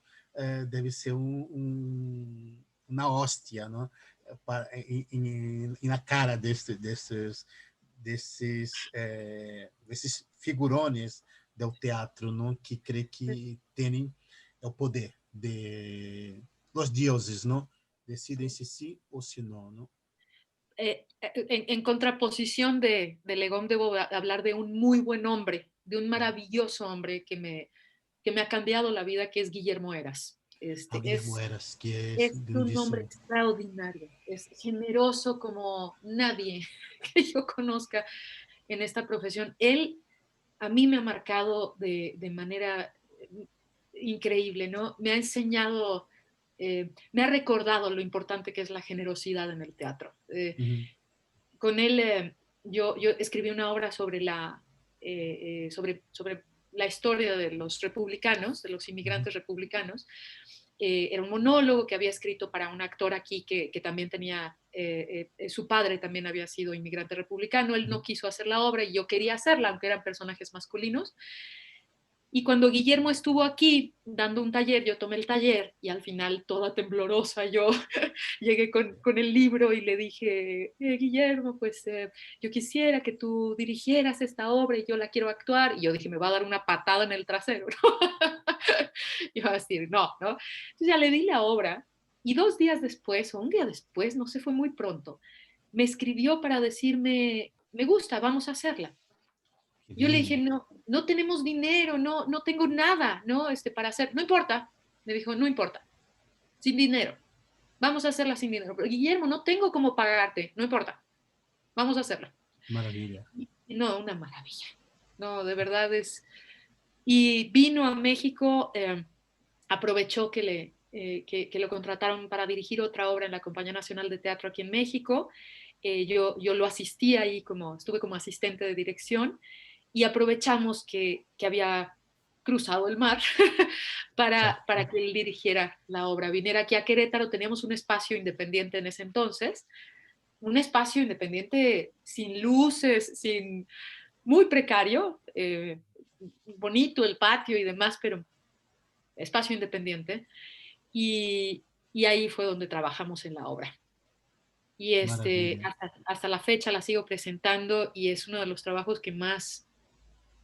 deve ser uma hóstia, não? Na cara desses figurones do teatro, não? Que crê que têm o poder de los deuses, não? Decidem se sim ou se não, não? En contraposición de Legón, debo hablar de un muy buen hombre, de un maravilloso hombre que me ha cambiado la vida, que es Guillermo Eras. Guillermo Eras, que é Es un hombre grandíssimo. extraordinario, es generoso como nadie que yo conozca en esta profesión. Él a mí me ha marcado de manera increíble, ¿no? Me ha enseñado, me ha recordado lo importante que es la generosidad en el teatro. Con él yo escribí una obra sobre la historia de los republicanos, de los inmigrantes republicanos. Era un monólogo que había escrito para un actor aquí que también tenía, su padre también había sido inmigrante republicano, él no quiso hacer la obra y yo quería hacerla, aunque eran personajes masculinos. Y cuando Guillermo estuvo aquí dando un taller, yo tomé el taller y al final toda temblorosa yo llegué con el libro y le dije, Guillermo, pues yo quisiera que tú dirigieras esta obra y yo la quiero actuar. Y yo dije, me va a dar una patada en el trasero, ¿no? Y va a decir, no, ¿no? Entonces ya le di la obra y 2 días después, o un día después, no sé, fue muy pronto, me escribió para decirme, me gusta, vamos a hacerla. Que Yo le lindo. dije, no, no tenemos dinero, no, no tengo nada, ¿no? Para hacer, no importa. Me dijo, no importa, sin dinero. Vamos a hacerla sin dinero. Pero Guillermo, no tengo cómo pagarte, no importa. Vamos a hacerla. Maravilha. No, una maravilla. No, de verdad es. Y vino a México, aprovechó que lo contrataron para dirigir otra obra en la Compañía Nacional de Teatro aquí en México. Yo lo asistí ahí, estuve como asistente de dirección y aprovechamos que había cruzado el mar para Certo. que él dirigiera la obra. Viniera aquí a Querétaro, teníamos un espacio independiente en ese entonces, un espacio independiente sin luces, muy precario, bonito el patio y demás, pero espacio independiente. Y, y ahí fue donde trabajamos en la obra. Y Maravilha. hasta la fecha la sigo presentando y es uno de los trabajos que más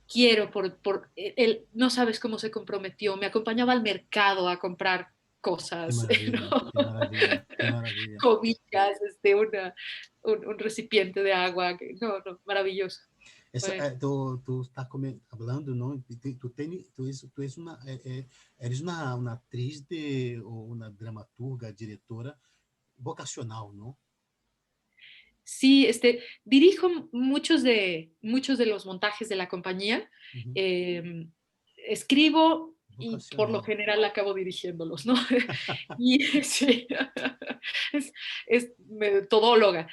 quiero por él, no sabes cómo se comprometió, me acompañaba al mercado a comprar Que cosas, maravilha, ¿no? que maravilha, que maravilha. Cobijas, un recipiente de agua, no, no, maravilloso. Essa, Fue, tu está falando, não? Tu és uma, eres uma atriz de, ou uma dramaturga, diretora vocacional, não? sí, dirijo muchos de los montajes de la compañía, Uhum. eh, escribo y por lo Vocacional. general acabo dirigiéndolos, ¿no? Y sí, todóloga.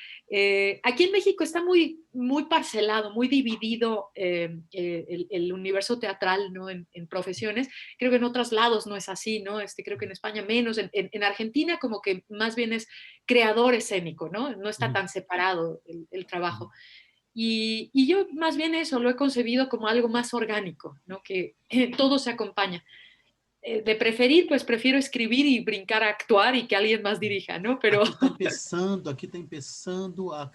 Aquí en México está muy parcelado, muy dividido el universo teatral, ¿no? En profesiones. Creo que en otros lados no es así, ¿no? Creo que en España menos. En Argentina como que más bien es creador escénico, ¿no? No está Uhum. tan separado el Uhum. trabajo. Y yo más bien eso lo he concebido como algo más orgánico, ¿no? Que todo se acompaña. De preferir, pues prefiero escribir y brincar a actuar y que alguien más dirija, ¿no? Pero Aqui está empeçando a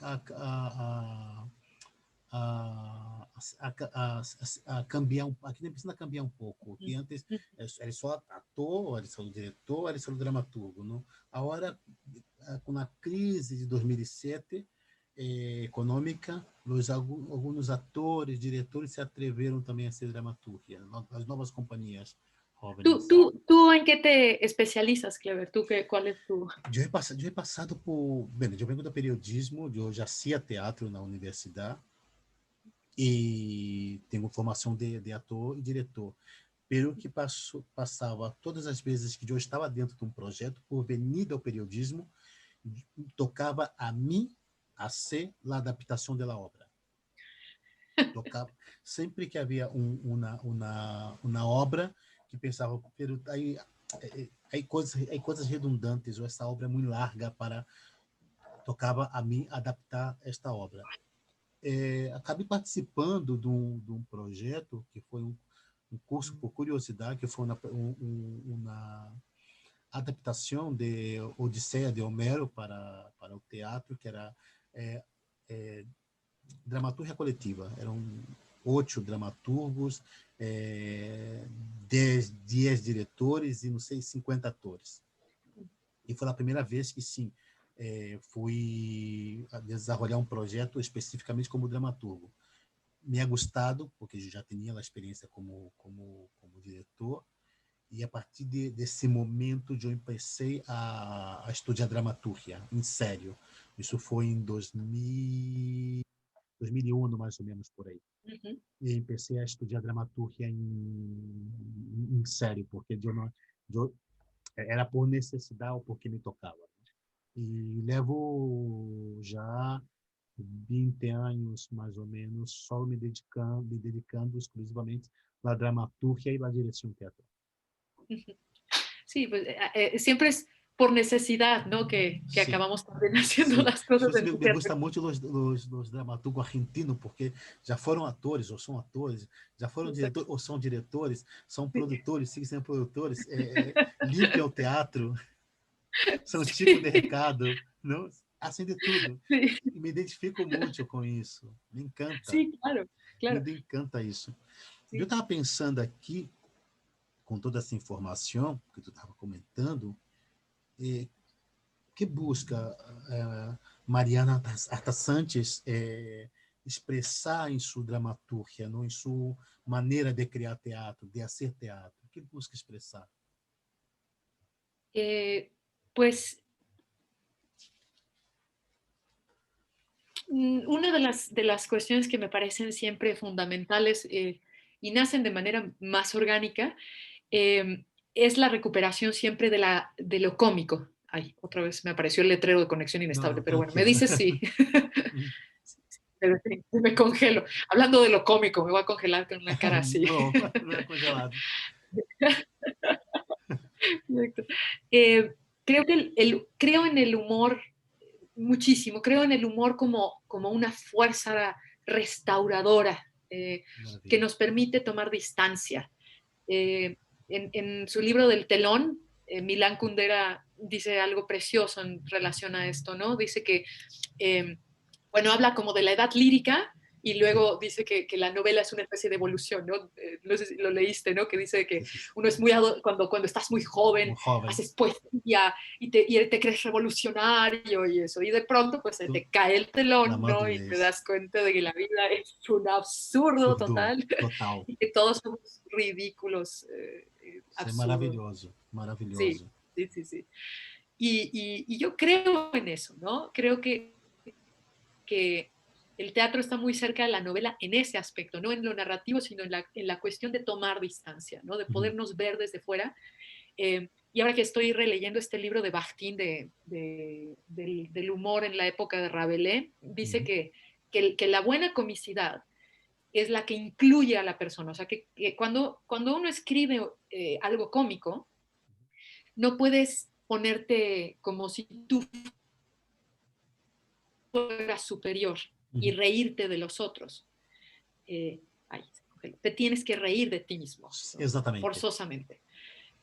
cambiar, aqui está empeçando a cambiar um pouco, que antes era só ator, era só o diretor, era só o dramaturgo, não? Agora, com a crise de 2007, econômica, alguns atores, diretores se atreveram também a ser dramaturgia, as novas companhias jóvenes. ¿tú en qué te especializas, Clever? ¿Cuál es tu? Eu he passado por, bem, eu venho do periodismo, eu já hacía teatro na universidade e tenho formação de ator e diretor. Pelo que passava todas as vezes que eu estava dentro de um projeto, por venir do periodismo, tocava a mim a ser a adaptação da obra. Tocava sempre que havia uma obra que pensava, pero coisas redundantes, ou essa obra é muito larga para tocava a mim adaptar esta obra. Acabei participando de um projeto que foi um curso por curiosidade, que foi uma adaptação de Odisseia de Homero para o teatro, que era é, é, dramaturgia coletiva. Eram 8 dramaturgos, 10 diretores e, não sei, 50 atores. E foi a primeira vez que, sim, fui a desenvolver um projeto especificamente como dramaturgo. Me ha gostado, porque já tinha a experiência como diretor, e a partir desse momento eu comecei a estudar dramaturgia, em sério. Isso foi em 2001, mais ou menos, por aí. Ujú. E comecei a estudar dramaturgia em sério, porque era por necessidade ou porque me tocava. E levo já 20 anos, mais ou menos, só me dedicando exclusivamente la dramaturgia y la dirección teatral. Sí, pues siempre es por necesidad, ¿no? Que Sí, acabamos también haciendo sí. las cosas en el Me teatro. gusta mucho los dramaturgos argentinos, porque já foram atores, ou são atores, já foram Exacto. diretores, ou são diretores, são Sí, produtores, seguem sendo produtores, limpam o teatro, são tipo de sí, recado, não? Assim de tudo. sí, E me identifico muito com isso. sí, claro, Me claro. encanta isso. Eu Sí. estava pensando aqui, com toda essa informação que tu estava comentando, eh, que busca Mariana Arta Sanches expressar em sua dramaturgia, não, em sua maneira de criar teatro, de fazer teatro? O que busca expressar? Pues una de las cuestiones que me parecen siempre fundamentales y nacen de manera más orgánica es la recuperación siempre de lo cómico. Ay, otra vez me apareció el letrero de conexión Não, inestable, não, pero bueno, me tranquila. dice sí. Pero sí, me congelo. Hablando de lo cómico, me voy a congelar con una cara así. Não, não é congelado. Exacto. Creo que creo en el humor muchísimo, creo en el humor como una fuerza restauradora que Maravilha. nos permite tomar distancia. En su libro del telón, Milán Kundera dice algo precioso en relación a esto, ¿no? Dice que eh, bueno, habla como de la edad lírica y Sim, luego dice que la novela es una especie de evolución, ¿no? No sé si lo leíste, ¿no? Que dice que sim, sim. uno es muy, cuando estás muy Um joven, jovem. haces poesía y te crees revolucionario y eso, y de pronto pues se Tu, te cae el na telón, ¿no? Y te madurez. das cuenta de que la vida es un absurdo Surdo, total total. y que todos somos ridículos, Isso é absurdos. maravilhoso. Sí, Maravilhoso. sí, sí, sí. Y yo creo en eso, ¿no? Creo que el teatro está muy cerca de la novela en ese aspecto, no en lo narrativo, sino en la cuestión de tomar distancia, ¿no? De Uhum. podernos ver desde fuera. Y ahora que estoy releyendo este libro de Bakhtin del humor en la época de Rabelais, dice Uhum. que la buena comicidad es la que incluye a la persona. O sea, que cuando uno escribe algo cómico, no puedes ponerte como si tú fueras superior y Uhum. reírte de los otros. Ay, te tienes que reír de ti mismo, ¿no? Exatamente. Forzosamente.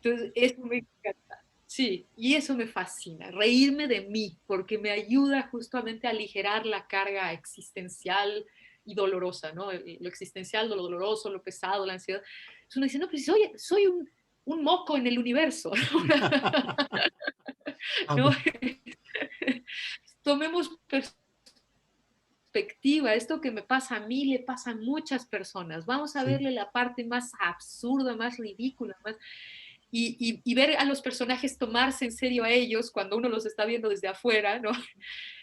Entonces, eso me encanta. Sí, y eso me fascina, reírme de mí, porque me ayuda justamente a aligerar la carga existencial y dolorosa, ¿no? Lo existencial, lo doloroso, lo pesado, la ansiedad. Entonces uno dice, no, pues soy un moco en el universo, ¿no? Agora, Tomemos perspectiva, esto que me pasa a mí le pasa a muchas personas. Vamos a sim, verle la parte más absurda, más ridícula, más y ver a los personajes tomarse en serio a ellos cuando uno los está viendo desde afuera, ¿no?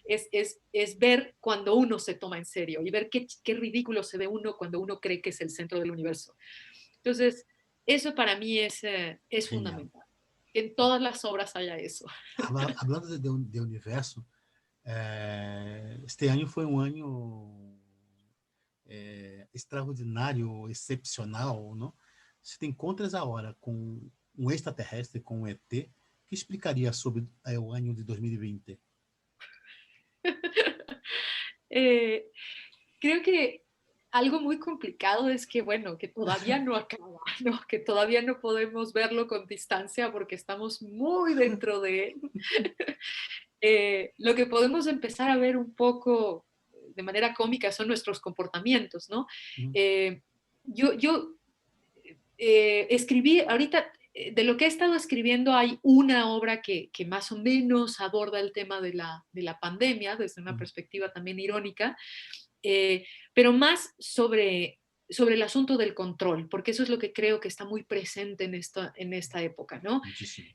Es ver cuando uno se toma en serio y ver qué ridículo se ve uno cuando uno cree que es el centro del universo. Entonces, eso para mí es genial. fundamental. Que en todas las obras haya eso. Hablando de universo, este ano foi um ano extraordinário, excepcional, não? Se te encontras agora com um extraterrestre, com um ET, que explicaria sobre o ano de 2020? eh, creo que algo muy complicado es que, bueno, que todavía no acaba, ¿no? Que todavía no podemos verlo con distancia porque estamos muy dentro de él. Lo que podemos empezar a ver un poco de manera cómica son nuestros comportamientos, ¿no? Uhum. Eh, yo escribí, ahorita, de lo que he estado escribiendo, hay una obra que más o menos aborda el tema de la pandemia desde una Uhum. perspectiva también irónica, pero más sobre el asunto del control, porque eso es lo que creo que está muy presente en esta época, ¿no? Muitíssimo.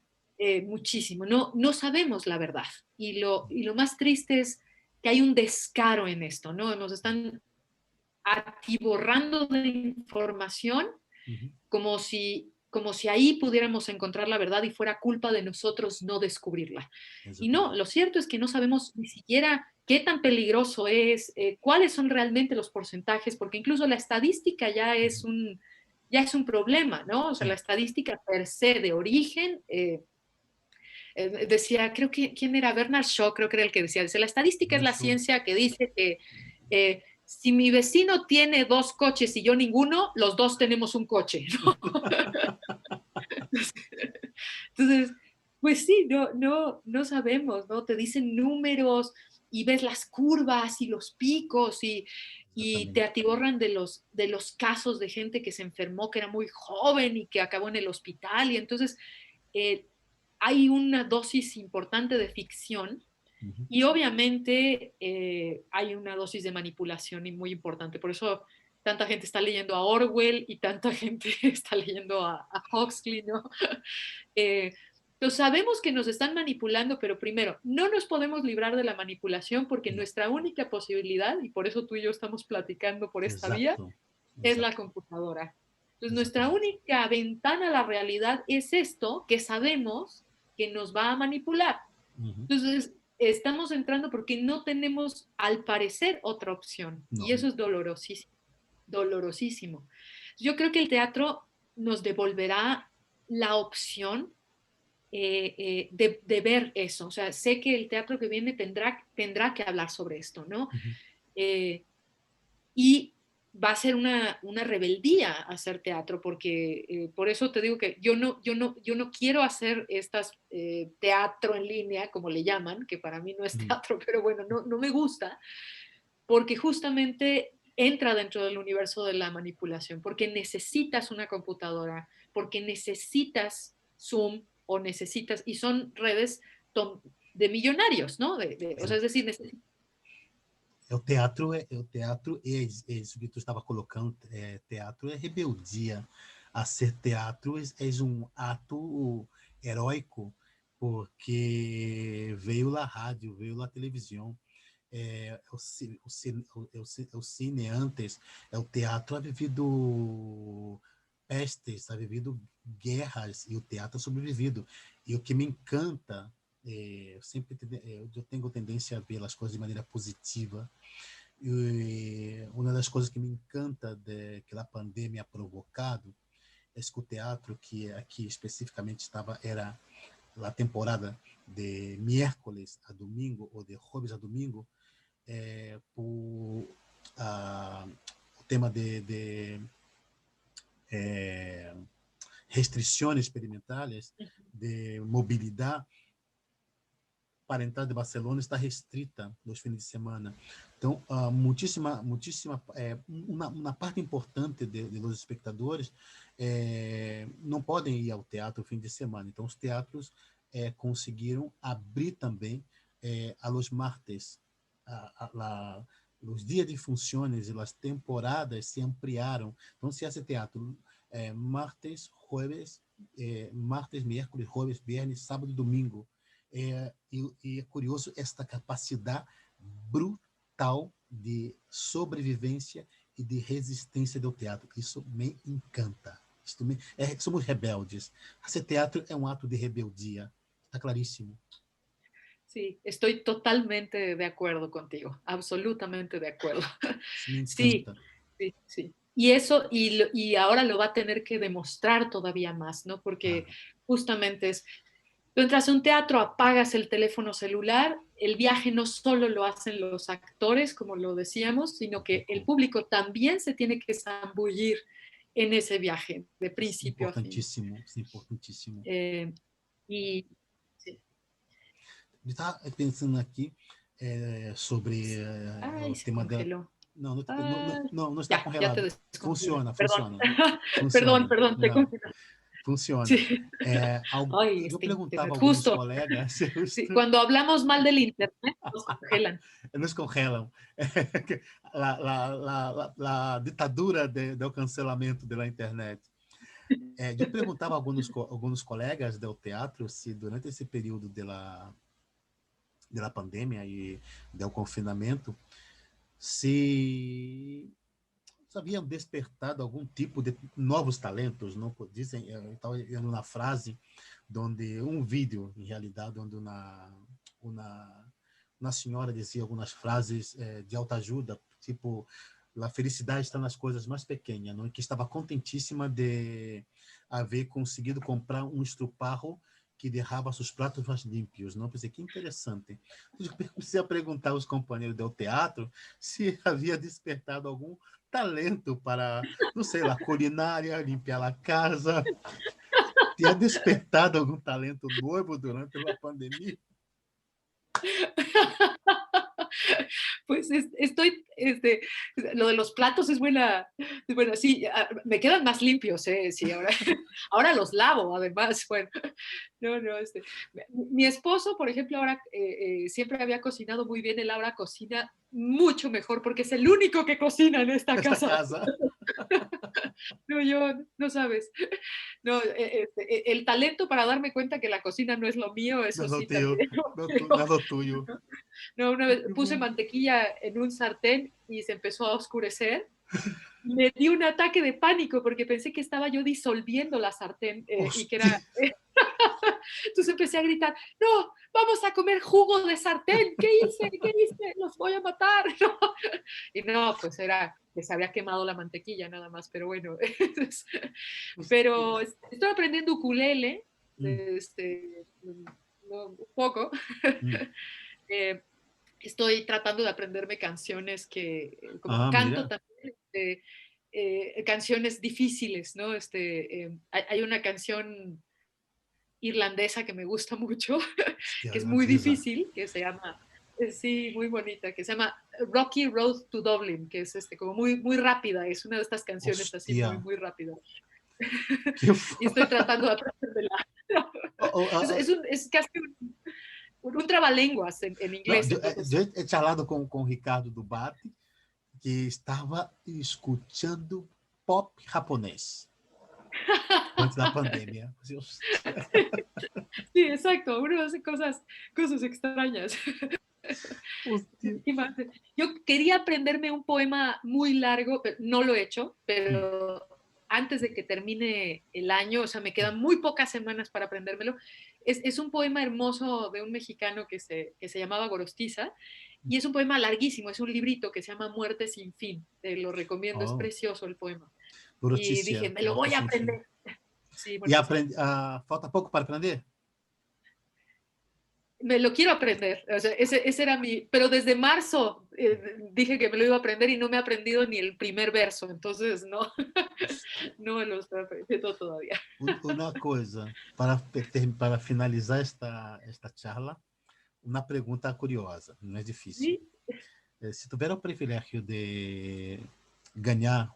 Muchísimo. No sabemos la verdad. Y lo más triste es que hay un descaro en esto, ¿no? Nos están atiborrando de información Uhum. como si ahí pudiéramos encontrar la verdad y fuera culpa de nosotros no descubrirla. Y no, Exatamente. lo cierto es que no sabemos ni siquiera qué tan peligroso es, cuáles son realmente los porcentajes, porque incluso la estadística ya es Uhum. ya es un problema, ¿no? O sea, Sí. la estadística per se de origen, decía, creo que, ¿quién era? Bernard Shaw, creo que era el que decía, dice, la estadística es No la show. ciencia que dice que si mi vecino tiene 2 coches y yo ninguno, los dos tenemos un coche, ¿no? Entonces, pues sí, no sabemos, ¿no? Te dicen números y ves las curvas y los picos y te Exatamente. atiborran de los casos de gente que se enfermó, que era muy joven y que acabó en el hospital. Y entonces eh, hay una dosis importante de ficción Uhum. y obviamente hay una dosis de manipulación y muy importante. Por eso tanta gente está leyendo a Orwell y tanta gente está leyendo a Huxley, ¿no? Eh, entonces sabemos que nos están manipulando, pero primero, no nos podemos librar de la manipulación porque Não. nuestra única posibilidad, y por eso tú y yo estamos platicando por esta vía, Exato. es la Exato. computadora. Entonces nuestra Exatamente. única ventana a la realidad es esto que sabemos que nos va a manipular. Uhum. Entonces estamos entrando porque no tenemos, al parecer, otra opción. Y Não. eso es dolorosísimo, dolorosísimo. Yo creo que el teatro nos devolverá la opción de ver eso. O sea, sé que el teatro que viene tendrá que hablar sobre esto, ¿no? Uhum. Eh, y va a ser una rebeldía hacer teatro, porque por eso te digo que yo no quiero hacer estas teatro en línea, como le llaman, que para mí no es Uhum. teatro, pero bueno, no me gusta, porque justamente entra dentro del universo de la manipulación, porque necesitas una computadora, porque necesitas Zoom o necesitas, y son redes de millonarios, ¿no? O sea, es Exato. decir, necesitas. O teatro é isso que tu estava colocando. Teatro é rebeldia. A ser teatro é um ato heróico, porque veio lá rádio, veio lá televisão. O cine antes, o teatro ha vivido pestes, ha vivido guerras e o teatro ha sobrevivido. E o que me encanta, eu tenho tendência a ver as coisas de maneira positiva. E uma das coisas que me encanta que a pandemia ha provocado é que o teatro, que aqui especificamente era a temporada de miércoles a domingo ou de jueves a domingo, por o tema de restrições experimentais, de mobilidade, para entrar de Barcelona está restrita nos fins de semana. Então, muitíssima uma parte importante de los espectadores não podem ir ao teatro no fim de semana. Então, os teatros conseguiram abrir também a los martes. Os dias de funções e as temporadas se ampliaram. Então, se hace teatro martes, miércoles, jueves, viernes, sábado e domingo. E é curioso esta capacidade brutal de sobrevivência e de resistência do teatro. Isso me encanta. Somos rebeldes. Fazer teatro é um ato de rebeldia. Está claríssimo. Sí, estoy totalmente de acuerdo contigo, absolutamente de acuerdo. Isso me Sí, encanta. sí, sí. Y eso, y ahora lo va a tener que demostrar todavía más, ¿no? Porque Claro. justamente tú entras a un teatro, apagas el teléfono celular, el viaje no solo lo hacen los actores, como lo decíamos, sino que el público también se tiene que zambullir en ese viaje, de Isso é principio a fin. importantíssimo. Isso é importantíssimo. Y sí. Eu estava pensando aqui sobre Ay, o se tema da. congeló. Não, não, Ah, não está ya te congelado. descongelé. Funciona, Perdón. funciona. Perdón, Funciona. perdón, te Não, congelé. funciona. Sí. Ay, Eu este perguntava a internet. alguns Justo. colegas, Sí, cuando hablamos mal del internet, nos congelan. nos congelam. A ditadura do cancelamento da internet. Eu perguntava a alguns colegas do teatro se durante esse período da pandemia e do confinamento, se haviam despertado algum tipo de novos talentos, não dizem, eu estava lendo uma frase onde um vídeo, em realidade, onde uma senhora dizia algumas frases de autoajuda, tipo a felicidade está nas coisas mais pequenas, não? E que estava contentíssima de haver conseguido comprar um estruparro que derraba seus pratos mais limpos, não? Pensei, que interessante. Eu comecei a perguntar aos companheiros do teatro se havia despertado algum talento para, não sei lá, culinária, limpar a casa. Tinha despertado algum talento novo durante a pandemia? Pues estoy, lo de los platos es buena, sí, me quedan más limpios, sí, ahora, ahora los lavo, además, bueno, no, no, mi esposo, por ejemplo, ahora siempre había cocinado muy bien, él ahora cocina mucho mejor porque es el único que cocina en esta Nesta casa. casa, No, yo, no sabes. No, el talento para darme cuenta que la cocina no es lo mío, não eso é do sí teu, también. não é do tuyo. No, una vez Que puse bom. mantequilla en un sartén y se empezó a oscurecer. Me di un ataque de pánico porque pensé que estaba yo disolviendo la sartén y que Hostia. era... Entonces empecé a gritar, no, vamos a comer jugo de sartén, ¿qué hice? ¿Qué hice? Los voy a matar. No. Y no, pues era que se había quemado la mantequilla nada más, pero bueno. Pero estoy aprendiendo ukulele, Hum, no, un poco. hum. Eh, estoy tratando de aprenderme canciones que, como Ah, canto mira. también, canciones difíciles, ¿no? Hay una canción irlandesa que me gusta mucho, Hostia, que es muy irlandesa. difícil, que se llama, sí, muy bonita, que se llama Rocky Road to Dublin, que es como muy, muy rápida, es una de estas canciones así muy, Hostia. muy rápida. Que Y estoy tratando de aprendérmela. Oh, oh, Es casi un trabalenguas en não, inglés, entonces. eu tinha falado com o Ricardo do Bate que estava escutando pop japonês antes da pandemia. Hostia. Sí, exacto, uno hace cosas extrañas. Hostia. ¿Qué más? Yo quería aprenderme un poema muy largo, pero no lo he hecho, Hum, pero antes de que termine el año, o sea, me hum. quedan muy pocas semanas para aprendérmelo. Es un poema hermoso de un mexicano que se llamaba Gorostiza, y es un poema larguísimo, es un librito que se llama Muerte sin fin. Te lo recomiendo, es Oh, precioso el poema. Y dije, notícia, me lo morte voy a sem fim. aprender. Sí, E Muerte sin aprende, fin. falta pouco para aprender? Me lo quiero aprender. O sea, ese era pero desde marzo dije que me lo iba a aprender y no me he aprendido ni el primer verso, entonces no, Hostia. no me lo estoy aprendiendo todavía. Uma coisa, para finalizar esta charla, uma pergunta curiosa, não é difícil. ¿Sí? Se tiver o privilégio de ganhar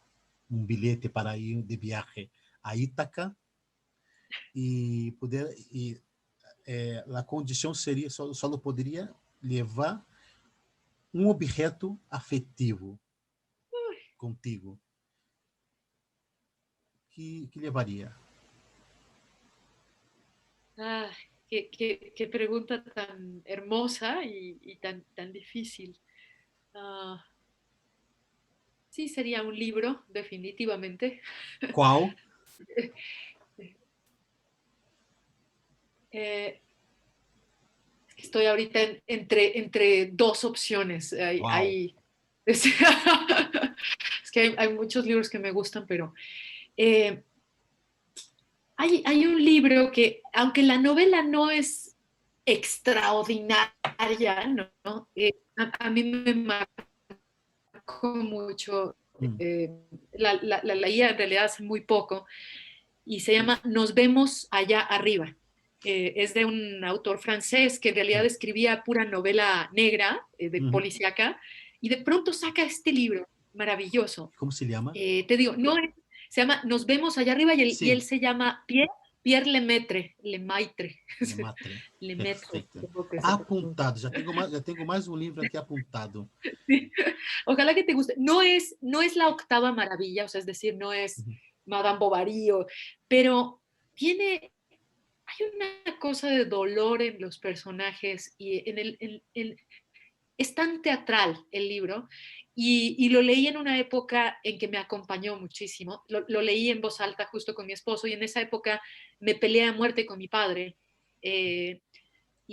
um bilhete para ir de viagem a Ítaca e poder a condição seria só poderia levar um objeto afetivo contigo que levaria. Ah, qué pregunta tan hermosa y tan difícil. Ah, sí, sería un libro, definitivamente. Qual? Eh, estoy ahorita entre dos opciones. Uau! Es, es que hay muchos libros que me gustan, pero eh, hay un libro que, aunque la novela no es extraordinaria, ¿no? A mí me marcó mucho, Hum. la leía en realidad hace muy poco, y se llama Nos vemos allá arriba. Es de un autor francés que en realidad Hum. escribía pura novela negra, de Uhum. policíaca, y de pronto saca este libro maravilloso. Como se llama? Te digo, no es, se llama Nos vemos allá arriba y él Sim, se llama Pierre Lemaitre. Lemaitre. Lemaitre, Perfeito. creo que se pronuncia. Apontado. Já tenho mais um livro aqui apontado. Sí. Ojalá que te guste. No es la octava maravilla, o sea, es decir, no es Uhum. Madame Bovary, pero hay una cosa de dolor en los personajes y es tan teatral el libro y lo leí en una época en que me acompañó muchísimo. Lo leí en voz alta justo con mi esposo y en esa época me peleé a muerte con mi padre. Eh,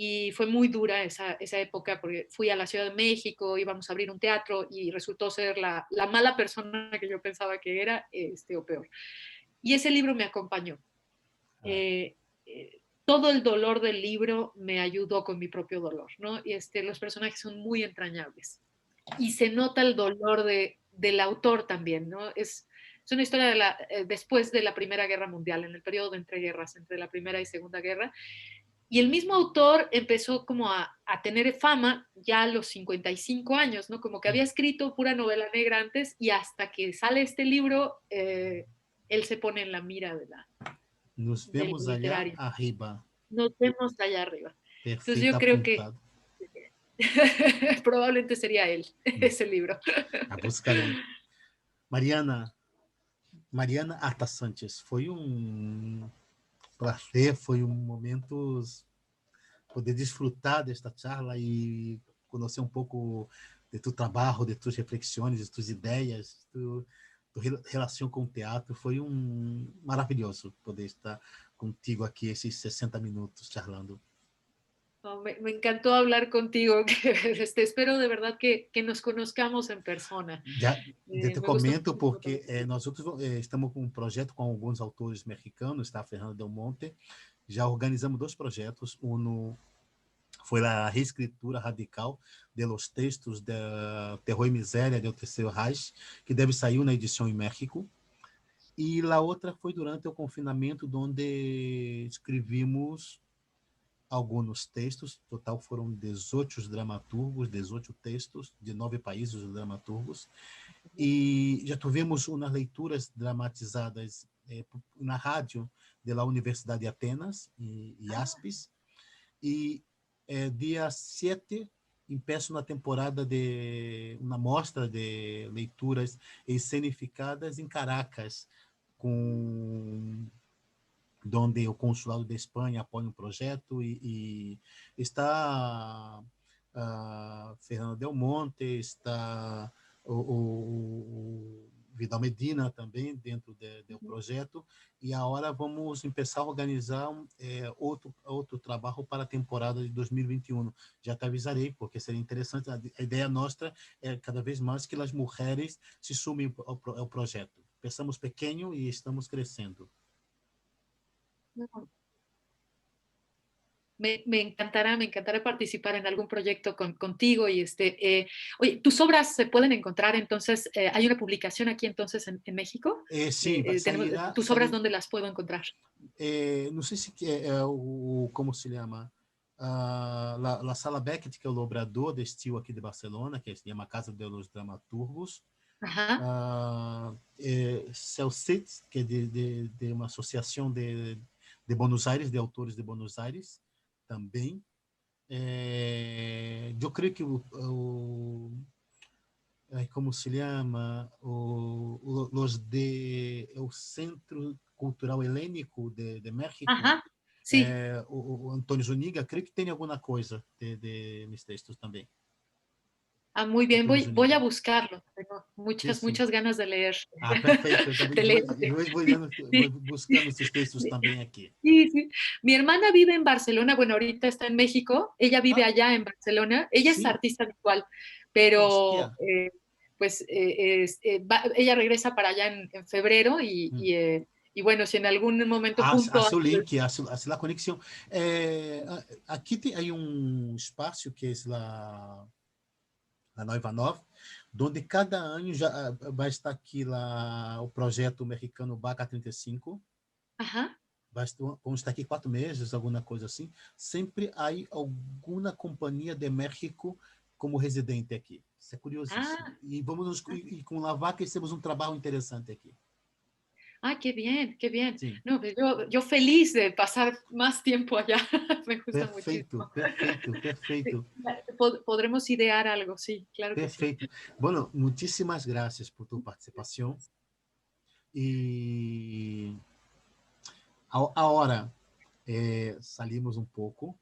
y fue muy dura esa época porque fui a la Ciudad de México, íbamos a abrir un teatro y resultó ser la mala persona que yo pensaba que era, o peor. Y ese libro me acompañó. Ah, Todo el dolor del libro me ayudó con mi propio dolor, ¿no? Y los personajes son muy entrañables. Y se nota el dolor del autor también, ¿no? Es una historia después de la Primera Guerra Mundial, en el periodo de entreguerras, entre la Primera y Segunda Guerra. Y el mismo autor empezó como a tener fama ya a los 55 años, ¿no? Como que había escrito pura novela negra antes y hasta que sale este libro, él se pone en la mira nos del vemos allá literario. arriba. Nos vemos allá arriba. Entonces Perfeito, yo creo que apuntado. probablemente sería él, ese libro. A buscarei. Mariana, Mariana Arta Sanches, foi prazer, foi momento poder desfrutar desta charla e conhecer um pouco de tu trabalho, de tuas reflexões, de tuas ideias, tu relação com o teatro. Foi maravilhoso poder estar contigo aqui esses 60 minutos charlando. No, me encantó hablar contigo. Espero de verdad que nos conozcamos en persona. Já te Me gustó comento muchísimo porque conocerte. nós outros estamos com um projeto com alguns autores mexicanos, tá? Fernando Del Monte. Já organizamos 2 projetos. Um foi a reescritura radical de los textos de Terror e Miséria do Terceiro Reich, que deve sair na edição em México. E a outra foi durante o confinamento, onde escrevimos alguns textos. Total foram 18 dramaturgos, 18 textos de 9 países os dramaturgos. E já tivemos umas leituras dramatizadas na rádio da Universidade de Atenas e Aspes. E dia 7 empeço na temporada de uma mostra de leituras escenificadas em Caracas, com onde o Consulado de Espanha apoia um projeto e está Fernando Del Monte, está o Vidal Medina também dentro do projeto, e agora vamos começar a organizar outro trabalho para a temporada de 2021. Já te avisarei, porque seria interessante. A ideia nossa é cada vez mais que as mulheres se sumem ao projeto. Pensamos pequeno e estamos crescendo. Me encantará participar en algún proyecto contigo y oye, tus obras se pueden encontrar entonces, hay una publicación aquí entonces en México. Sim, Tus obras, ¿dónde las puedo encontrar? Não sei se como se chama, La Sala Beckett, que é o Lobrador de Estilo aqui de Barcelona, que se chama Casa de los Dramaturgos. Ajá. Celsit, que é de uma associação de Buenos Aires, de autores de Buenos Aires, também. Eu creio que como se chama, o Centro Cultural Helênico de México, Ajá. Sí. o Antônio Zuniga, creio que tem alguma coisa de mis textos também. Ah, muy bien, Antônio voy a Zuniga. buscarlo. Tengo Sim, muchas, sim. muchas ganas de leer. Perfeito. Eu também De leerte. vou Sí, buscando esses textos sí, também aqui. sí, sí. Mi hermana vive en Barcelona, bueno, ahorita está en México, ella vive allá en Barcelona, ella es Sim, artista visual, pero hostia. pues ella regresa para allá en febrero y bueno, si en algún momento A junto seu link, a conexão. Aqui tem aí espaço que é a Noiva Nova, onde cada ano já vai estar aqui lá o projeto mexicano Baca 35. Ajá. Vamos estar aqui 4 meses, alguma coisa assim. Sempre há alguma companhia de México como residente aqui. Isso é curiosíssimo. Ah, E com a Vaca temos um trabalho interessante aqui. ah, qué bien, qué bien. Sim. No, pues yo feliz de pasar más tiempo allá. Me gusta Perfeito, muchísimo. perfeito, Sí, perfeito, podremos idear algo, sí, claro que sí. perfeito. Bueno, muitíssimas graças por tua participação. E agora salimos um pouco